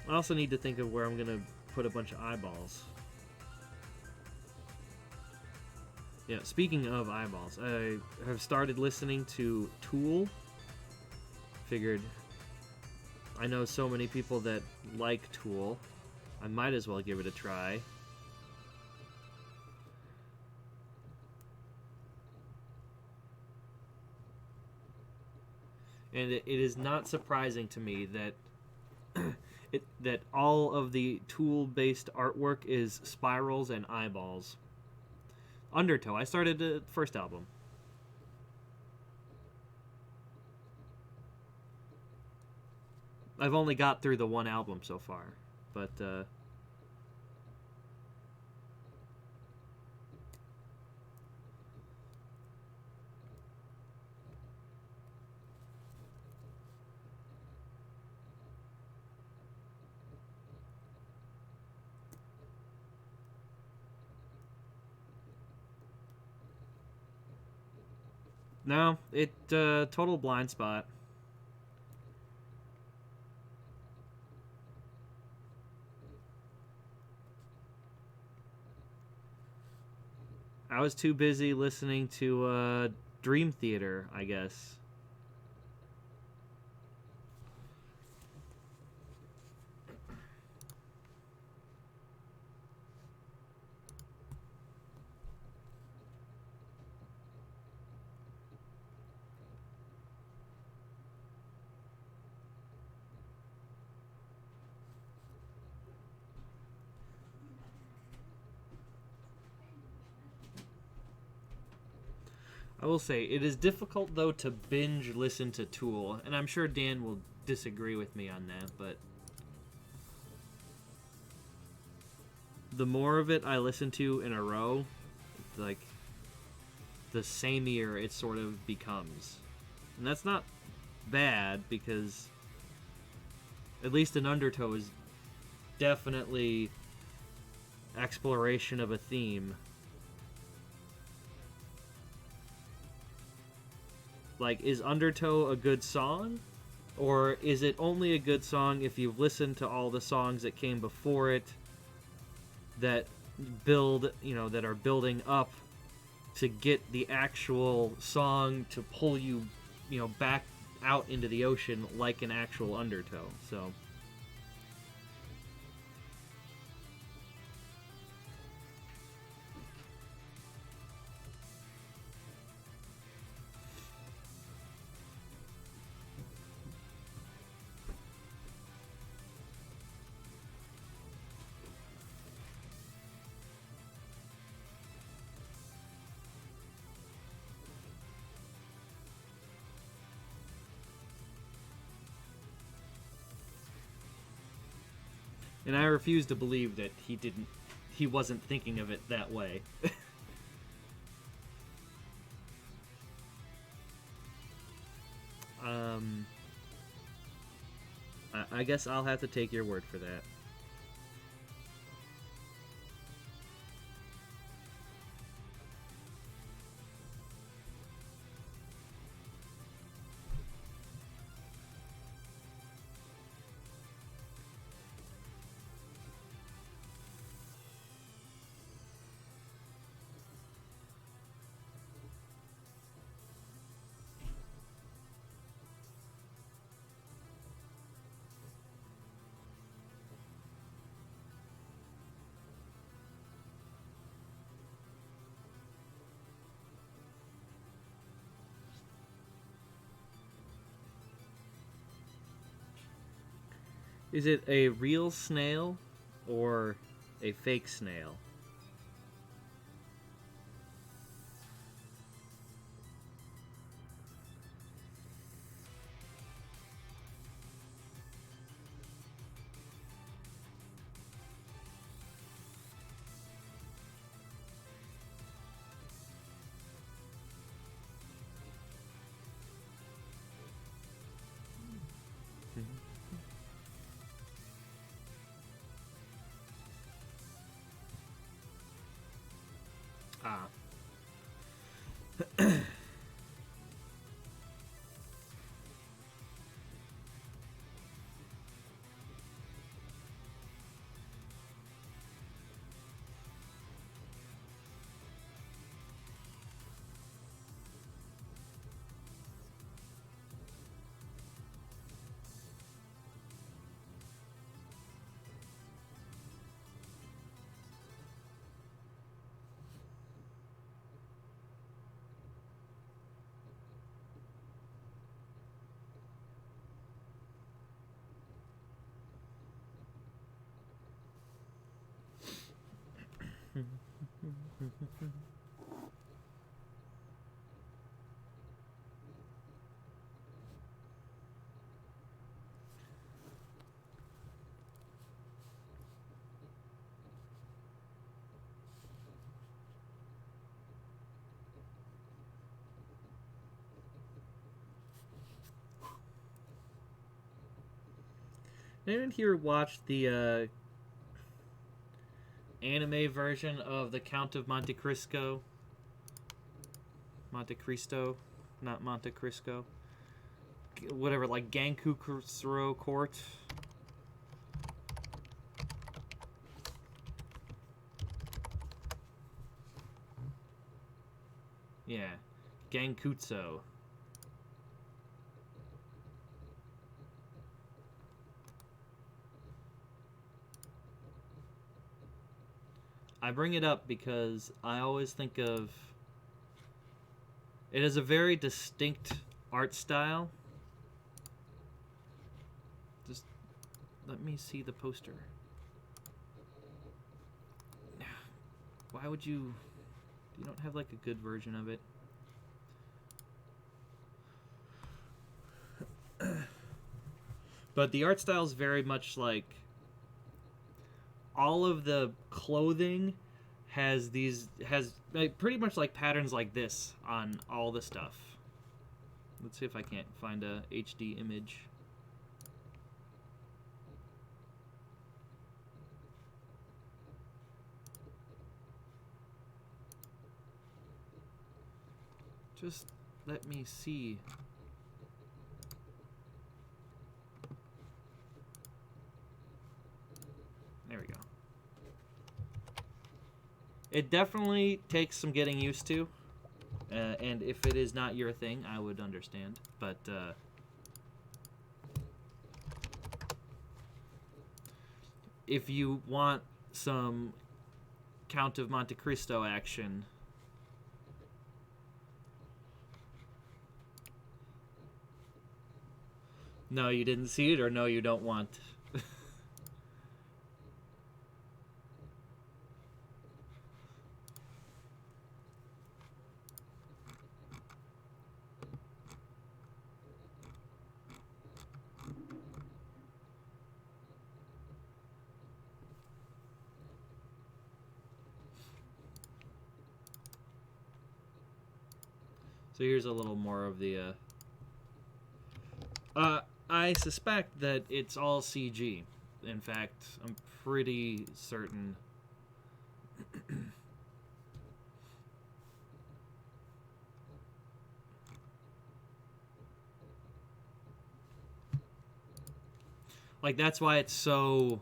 I also need to think of where I'm going to put a bunch of eyeballs. Yeah, speaking of eyeballs, I have started listening to Tool. Figured... I know so many people that like Tool. I might as well give it a try. And it is not surprising to me that that all of the Tool-based artwork is spirals and eyeballs. Undertow. I started the first album. I've only got through the one album so far. But no, it total blind spot. I was too busy listening to Dream Theater, I guess. I will say, it is difficult, though, to binge listen to Tool, and I'm sure Dan will disagree with me on that, but the more of it I listen to in a row, like, the sameier it sort of becomes. And that's not bad, because at least an Undertow is definitely exploration of a theme. Like, is Undertow a good song? Or is it only a good song if you've listened to all the songs that came before it that build, that are building up to get the actual song to pull you, back out into the ocean like an actual Undertow? So and I refuse to believe that he wasn't thinking of it that way. I guess I'll have to take your word for that. Is it a real snail or a fake snail? Ah. Anyone here watch the anime version of the Count of Monte Cristo? Monte Cristo, not Monte Cristo. Whatever, like Gankukuro Court. Yeah, Gankutsu. I bring it up because I always think of it as a very distinct art style. Just let me see the poster. Why would you... You don't have like a good version of it. But the art style is very much like all of the clothing has like, pretty much like patterns like this on all the stuff. Let's see if I can't find a HD image. Just let me see. There we go. It definitely takes some getting used to. And if it is not your thing, I would understand. But, if you want some Count of Monte Cristo action... No, you didn't see it, or no, you don't want. So here's a little more of the... I suspect that it's all CG. In fact, I'm pretty certain. Like, that's why it's so...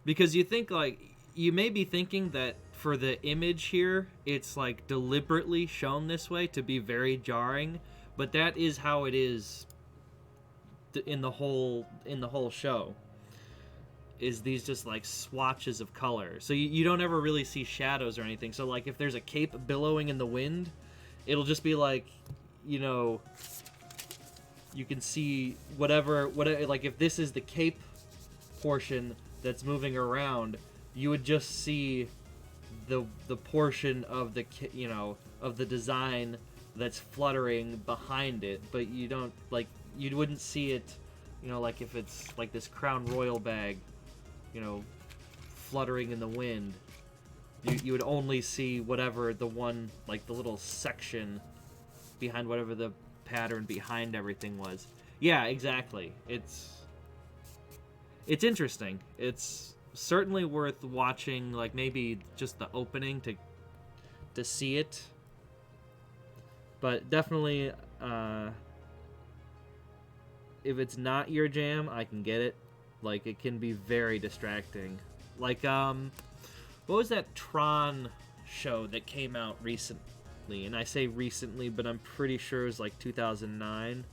Because you think, like... You may be thinking that for the image here, it's, like, deliberately shown this way to be very jarring. But that is how it is in the whole show. Is these just, like, swatches of color. So you don't ever really see shadows or anything. So, like, if there's a cape billowing in the wind, it'll just be, like, you know... You can see whatever, like, if this is the cape portion that's moving around, you would just see the portion of the, you know, of the design that's fluttering behind it, but you don't, like, you wouldn't see it, you know, like if it's like this Crown Royal bag, you know, fluttering in the wind. You would only see whatever the one, like the little section behind whatever the pattern behind everything was. Yeah, exactly. It's interesting. It's certainly worth watching, like maybe just the opening to see it. But definitely, if it's not your jam, I can get it. Like, it can be very distracting. Like, what was that Tron show that came out recently? And I say recently, but I'm pretty sure it was like 2009.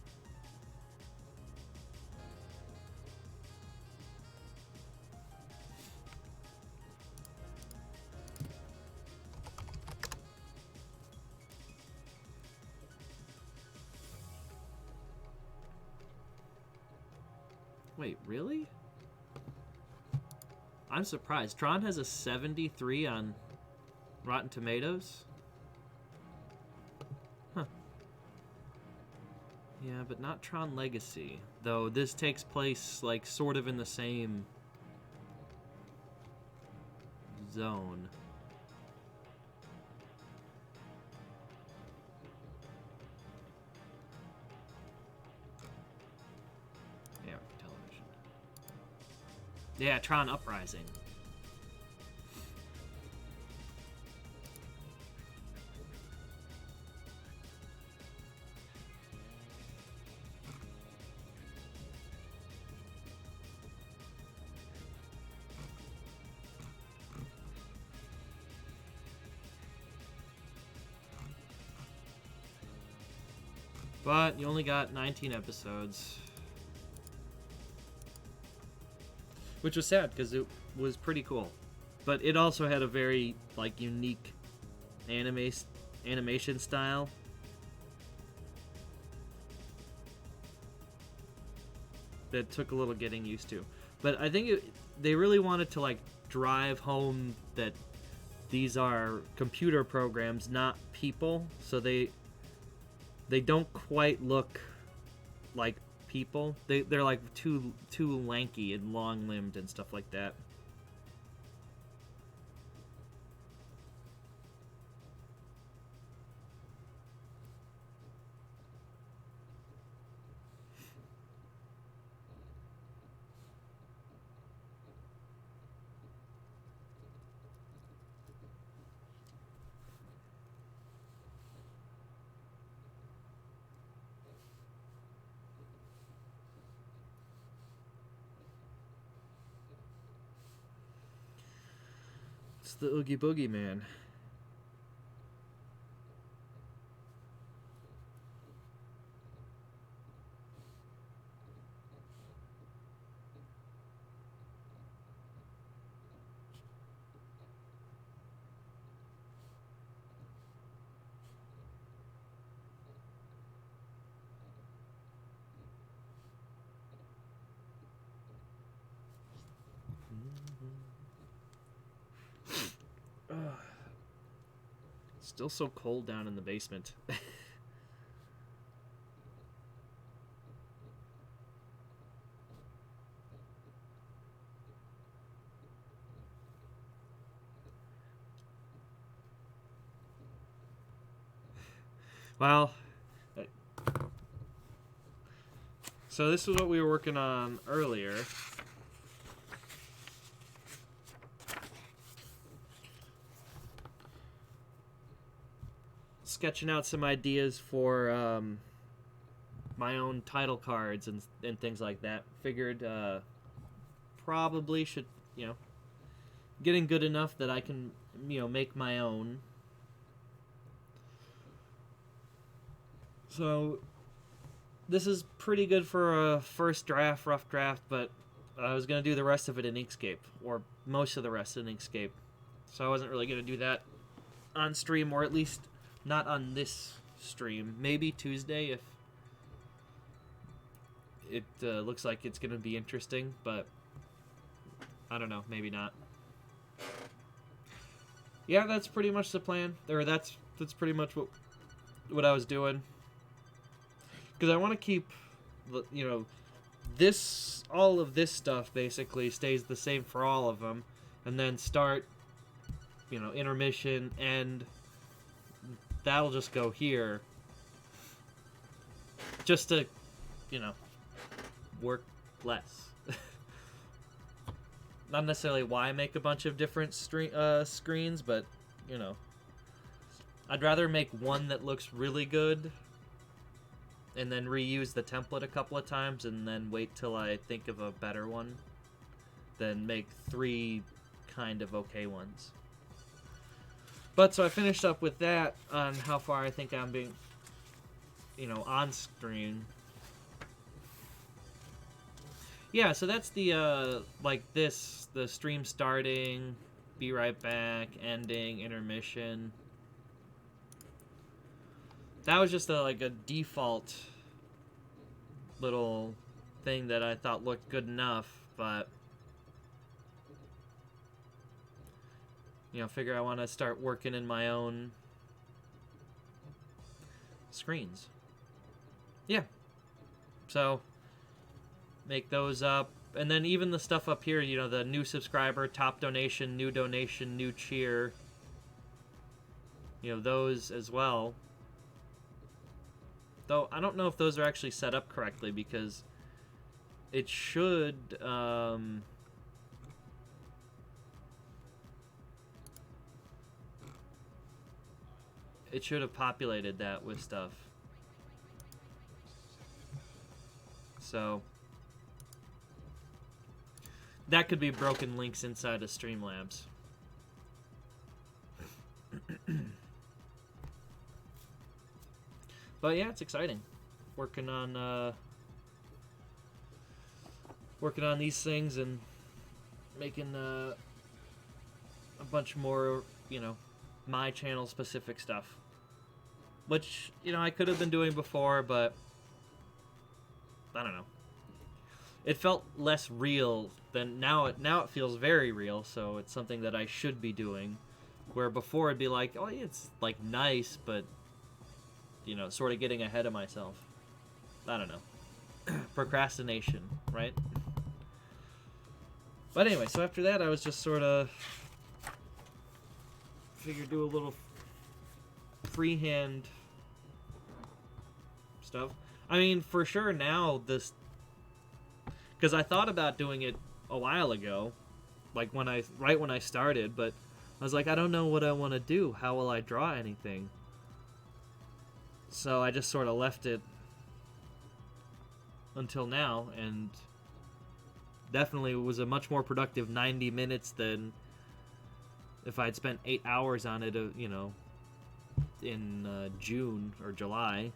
Wait, really? I'm surprised. Tron has a 73 on Rotten Tomatoes? Huh. Yeah, but not Tron Legacy. Though this takes place, like, sort of in the same zone. Yeah, television. Yeah, Tron Uprising. But you only got 19 episodes. Which was sad, because it was pretty cool. But it also had a very, like, unique animation style. That took a little getting used to. But I think they really wanted to, like, drive home that these are computer programs, not people. So they don't quite look like people. They're like too lanky and long limbed and stuff like that. It's the Oogie Boogie Man. Still so cold down in the basement. Well, so this is what we were working on earlier. Sketching out some ideas for my own title cards and things like that. Figured probably should, getting good enough that I can, make my own. So this is pretty good for a first draft, rough draft, but I was going to do the rest of it in Inkscape, or most of the rest in Inkscape. So I wasn't really going to do that on stream, or at least not on this stream. Maybe Tuesday if it looks like it's going to be interesting, but I don't know, maybe not. Yeah, that's pretty much the plan. Or that's pretty much what I was doing. Because I want to keep, all of this stuff basically stays the same for all of them, and then start, intermission, and that'll just go here, just to, work less. Not necessarily why make a bunch of different screens, but, I'd rather make one that looks really good and then reuse the template a couple of times and then wait till I think of a better one than make 3 kind of okay ones. But so I finished up with that on how far I think I'm being, on screen. Yeah, so that's the, the stream starting, be right back, ending, intermission. That was just a default little thing that I thought looked good enough, but figure I want to start working in my own screens. Yeah. So make those up, and then even the stuff up here, the new subscriber, top donation, new cheer, those as well. Though I don't know if those are actually set up correctly, because it should it should have populated that with stuff. So that could be broken links inside of Streamlabs. But yeah, it's exciting. Working on these things and making a bunch more, you know, my channel specific stuff. Which, you know, I could have been doing before, but I don't know. It felt less real than now. Now it feels very real, so it's something that I should be doing. Where before it'd be like, oh, it's like nice, but you know, sort of getting ahead of myself. I don't know. Procrastination, right? But anyway, so after that, I was just sort of figured do a little freehand stuff. I mean, for sure now this, because I thought about doing it a while ago, like right when I started, but I was like, I don't know what I want to do. How will I draw anything? So I just sort of left it until now, and definitely was a much more productive 90 minutes than if I'd spent 8 hours on it, you know, in June or July.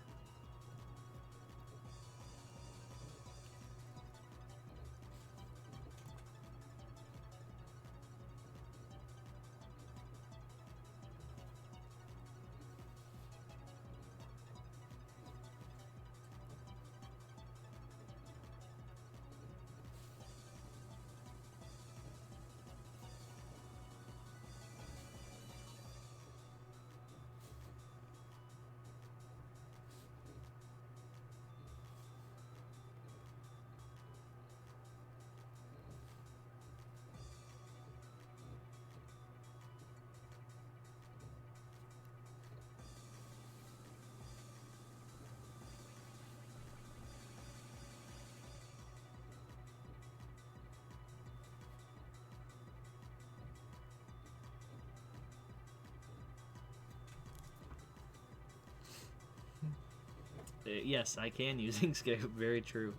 Yes, I can use Inkscape. Very true.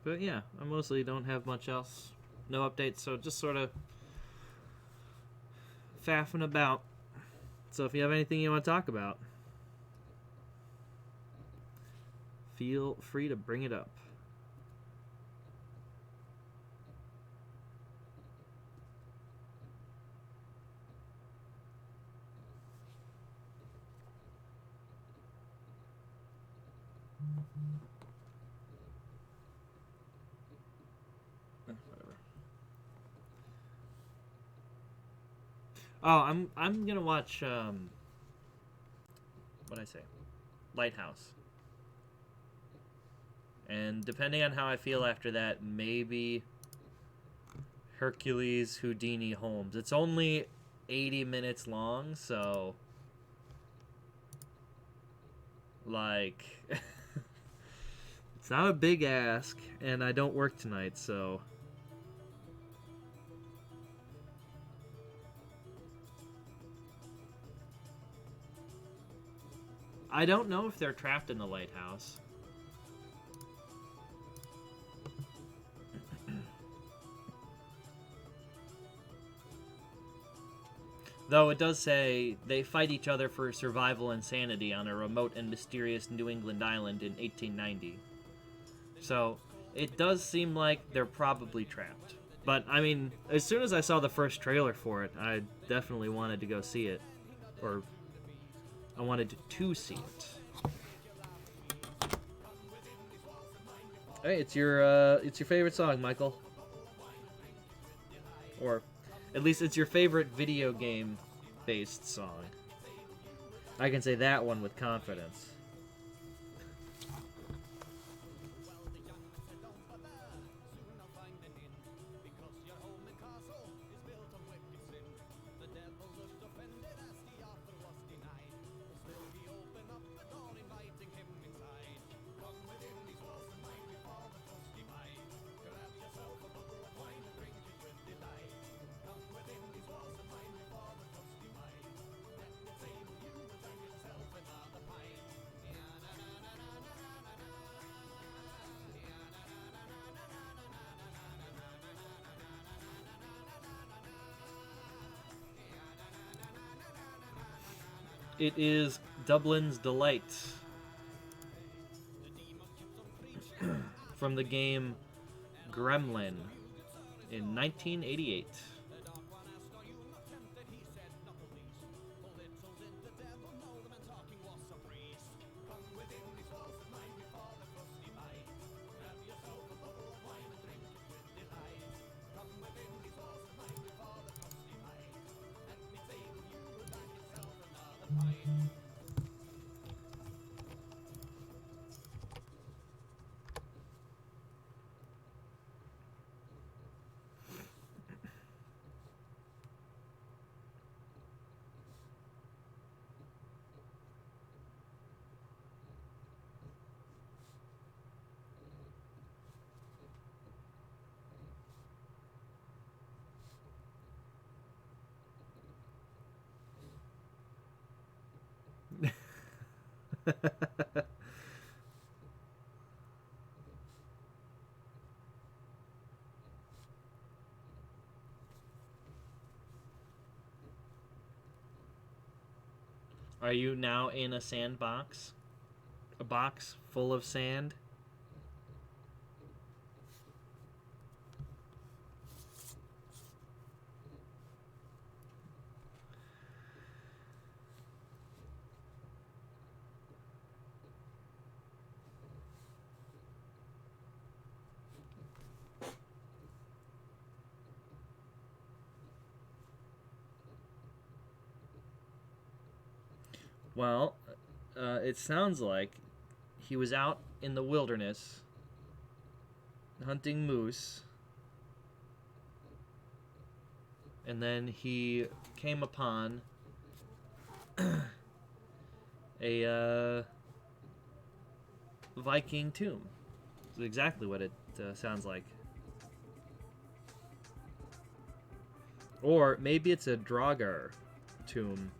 But yeah, I mostly don't have much else. No updates, so just sort of faffing about. So if you have anything you want to talk about, feel free to bring it up. Whatever. Oh, I'm gonna watch what I say, Lighthouse. And depending on how I feel after that, maybe Hercules, Houdini, Holmes. It's only 80 minutes long, so like it's not a big ask, and I don't work tonight, so I don't know if they're trapped in the lighthouse. Though it does say they fight each other for survival and sanity on a remote and mysterious New England island in 1890. So it does seem like they're probably trapped. But, I mean, as soon as I saw the first trailer for it, I definitely wanted to go see it. Or, I wanted to see it. Hey, it's your favorite song, Michael. Or, at least it's your favorite video game-based song. I can say that one with confidence. It is Dublin's Delight from the game Gremlin in 1988. Are you now in a sandbox? A box full of sand? Well, it sounds like he was out in the wilderness hunting moose, and then he came upon a Viking tomb. That's exactly what it sounds like. Or maybe it's a Draugr tomb.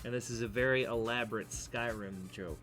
And this is a very elaborate Skyrim joke.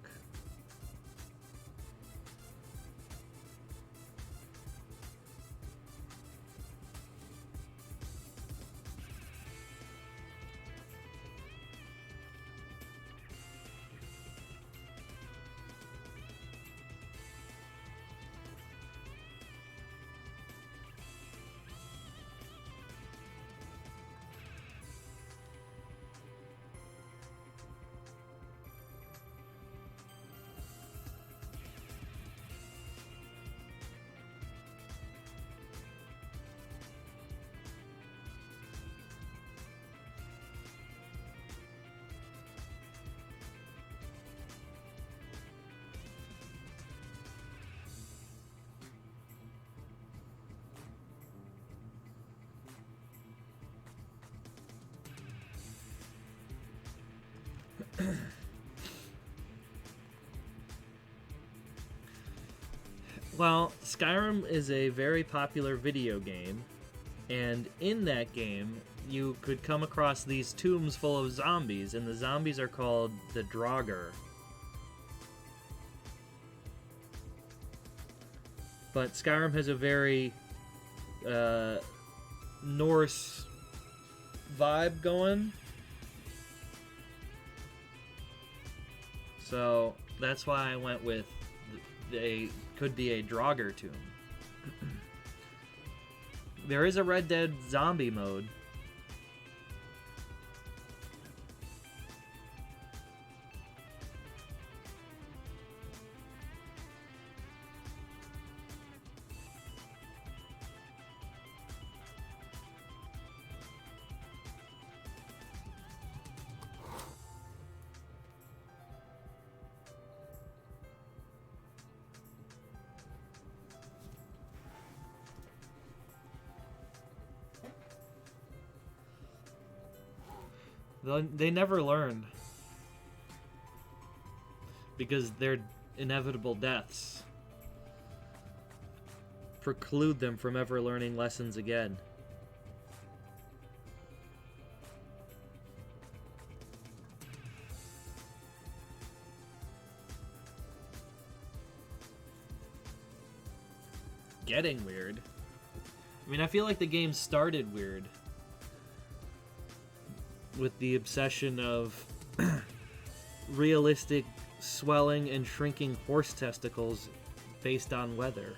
Well, Skyrim is a very popular video game, and in that game, you could come across these tombs full of zombies, and the zombies are called the Draugr. But Skyrim has a very Norse vibe going. So that's why I went with could be a Draugr tomb. There is a Red Dead zombie mode. They never learn because their inevitable deaths preclude them from ever learning lessons again. Getting weird. I mean, I feel like the game started weird with the obsession of realistic swelling and shrinking horse testicles based on weather.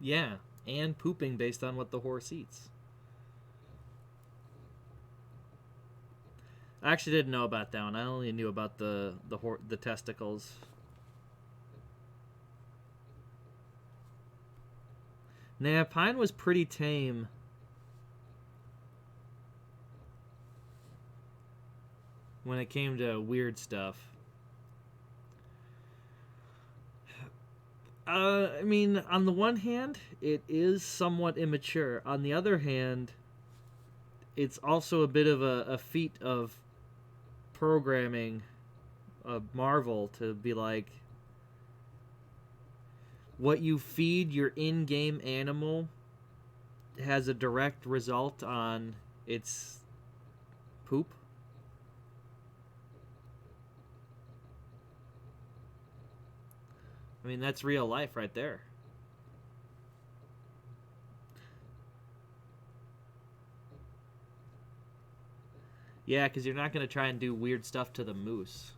Yeah, and pooping based on what the horse eats. I actually didn't know about that one. I only knew about the testicles. Nah, Pine was pretty tame. When it came to weird stuff. I mean, on the one hand, it is somewhat immature. On the other hand, it's also a bit of a feat of programming of Marvel to be like, what you feed your in-game animal has a direct result on its poop. I mean, that's real life right there. Yeah, because you're not going to try and do weird stuff to the moose.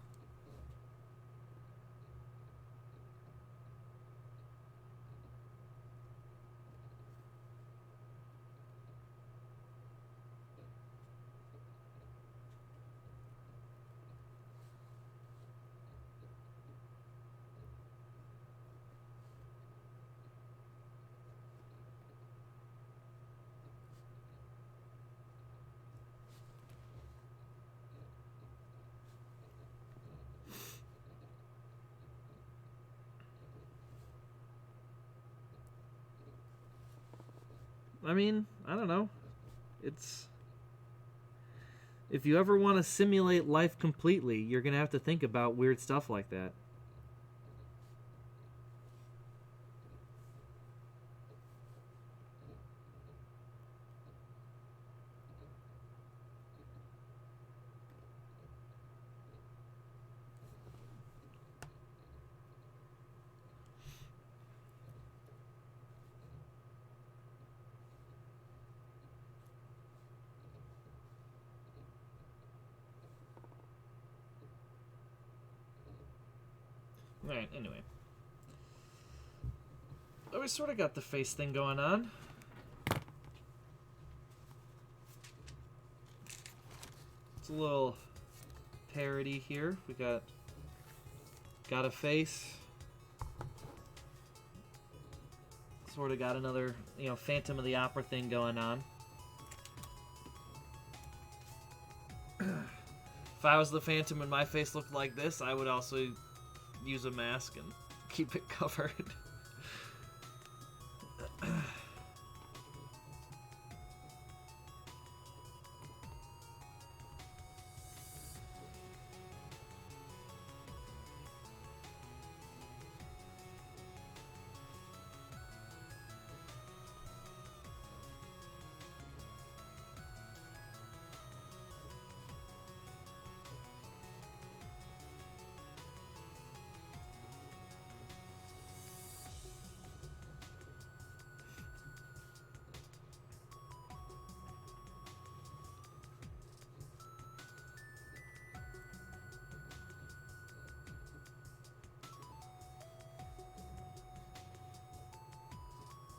I mean, I don't know. It's... If you ever want to simulate life completely, you're going to have to think about weird stuff like that. Alright, anyway. Oh, we sort of got the face thing going on. a little parody here. We got a face. Sort of got another, you know, Phantom of the Opera thing going on. If I was the Phantom and my face looked like this, I would also use a mask and keep it covered.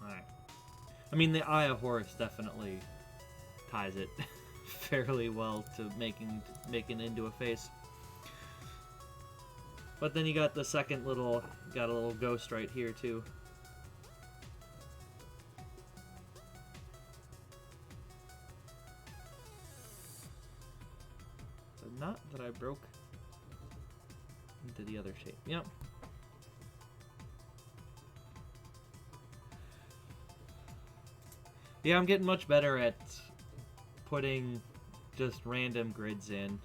Alright. I mean, the Eye of Horus definitely ties it fairly well to making into a face. But then you got the second little, got a little ghost right here too. The knot that I broke into the other shape. Yep. Yeah, I'm getting much better at putting just random grids in.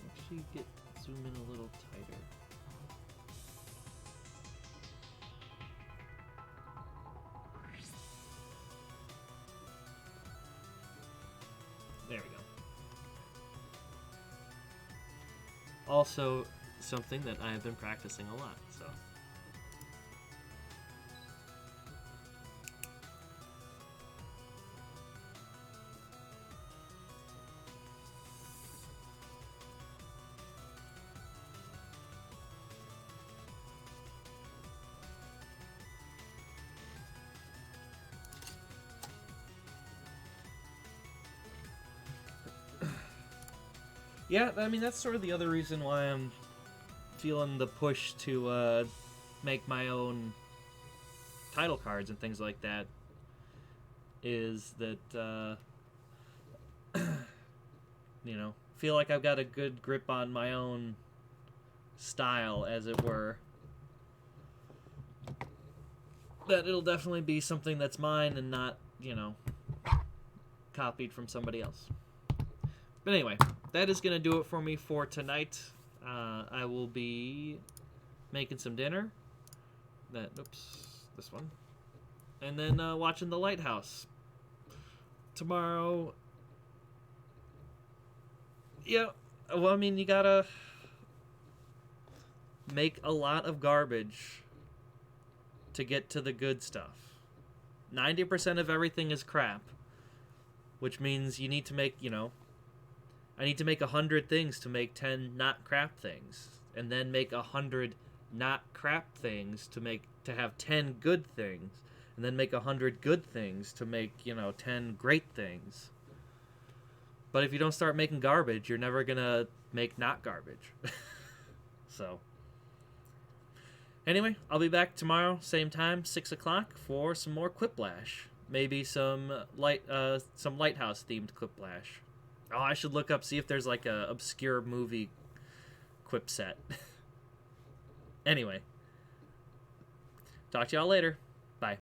Actually, zoom in a little tighter. There we go. Also, something that I have been practicing a lot, so. Yeah, I mean, that's sort of the other reason why I'm feeling the push to make my own title cards and things like that, is that, you know, feel like I've got a good grip on my own style, as it were. That it'll definitely be something that's mine and not, you know, copied from somebody else. But anyway, that is going to do it for me for tonight. I will be making some dinner. This one. And then watching The Lighthouse. Tomorrow. Yeah, well, I mean, you gotta make a lot of garbage to get to the good stuff. 90% of everything is crap. Which means you need to make, you know, I need to make 100 things to make 10 not crap things, and then make 100 not crap things to have 10 good things, and then make 100 good things to make, you know, 10 great things. But if you don't start making garbage, you're never gonna make not garbage. So, anyway, I'll be back tomorrow, same time, 6 o'clock, for some more Quiplash. Maybe some lighthouse themed Quiplash. Oh, I should look up, see if there's like a obscure movie quip set. Anyway. Talk to y'all later. Bye.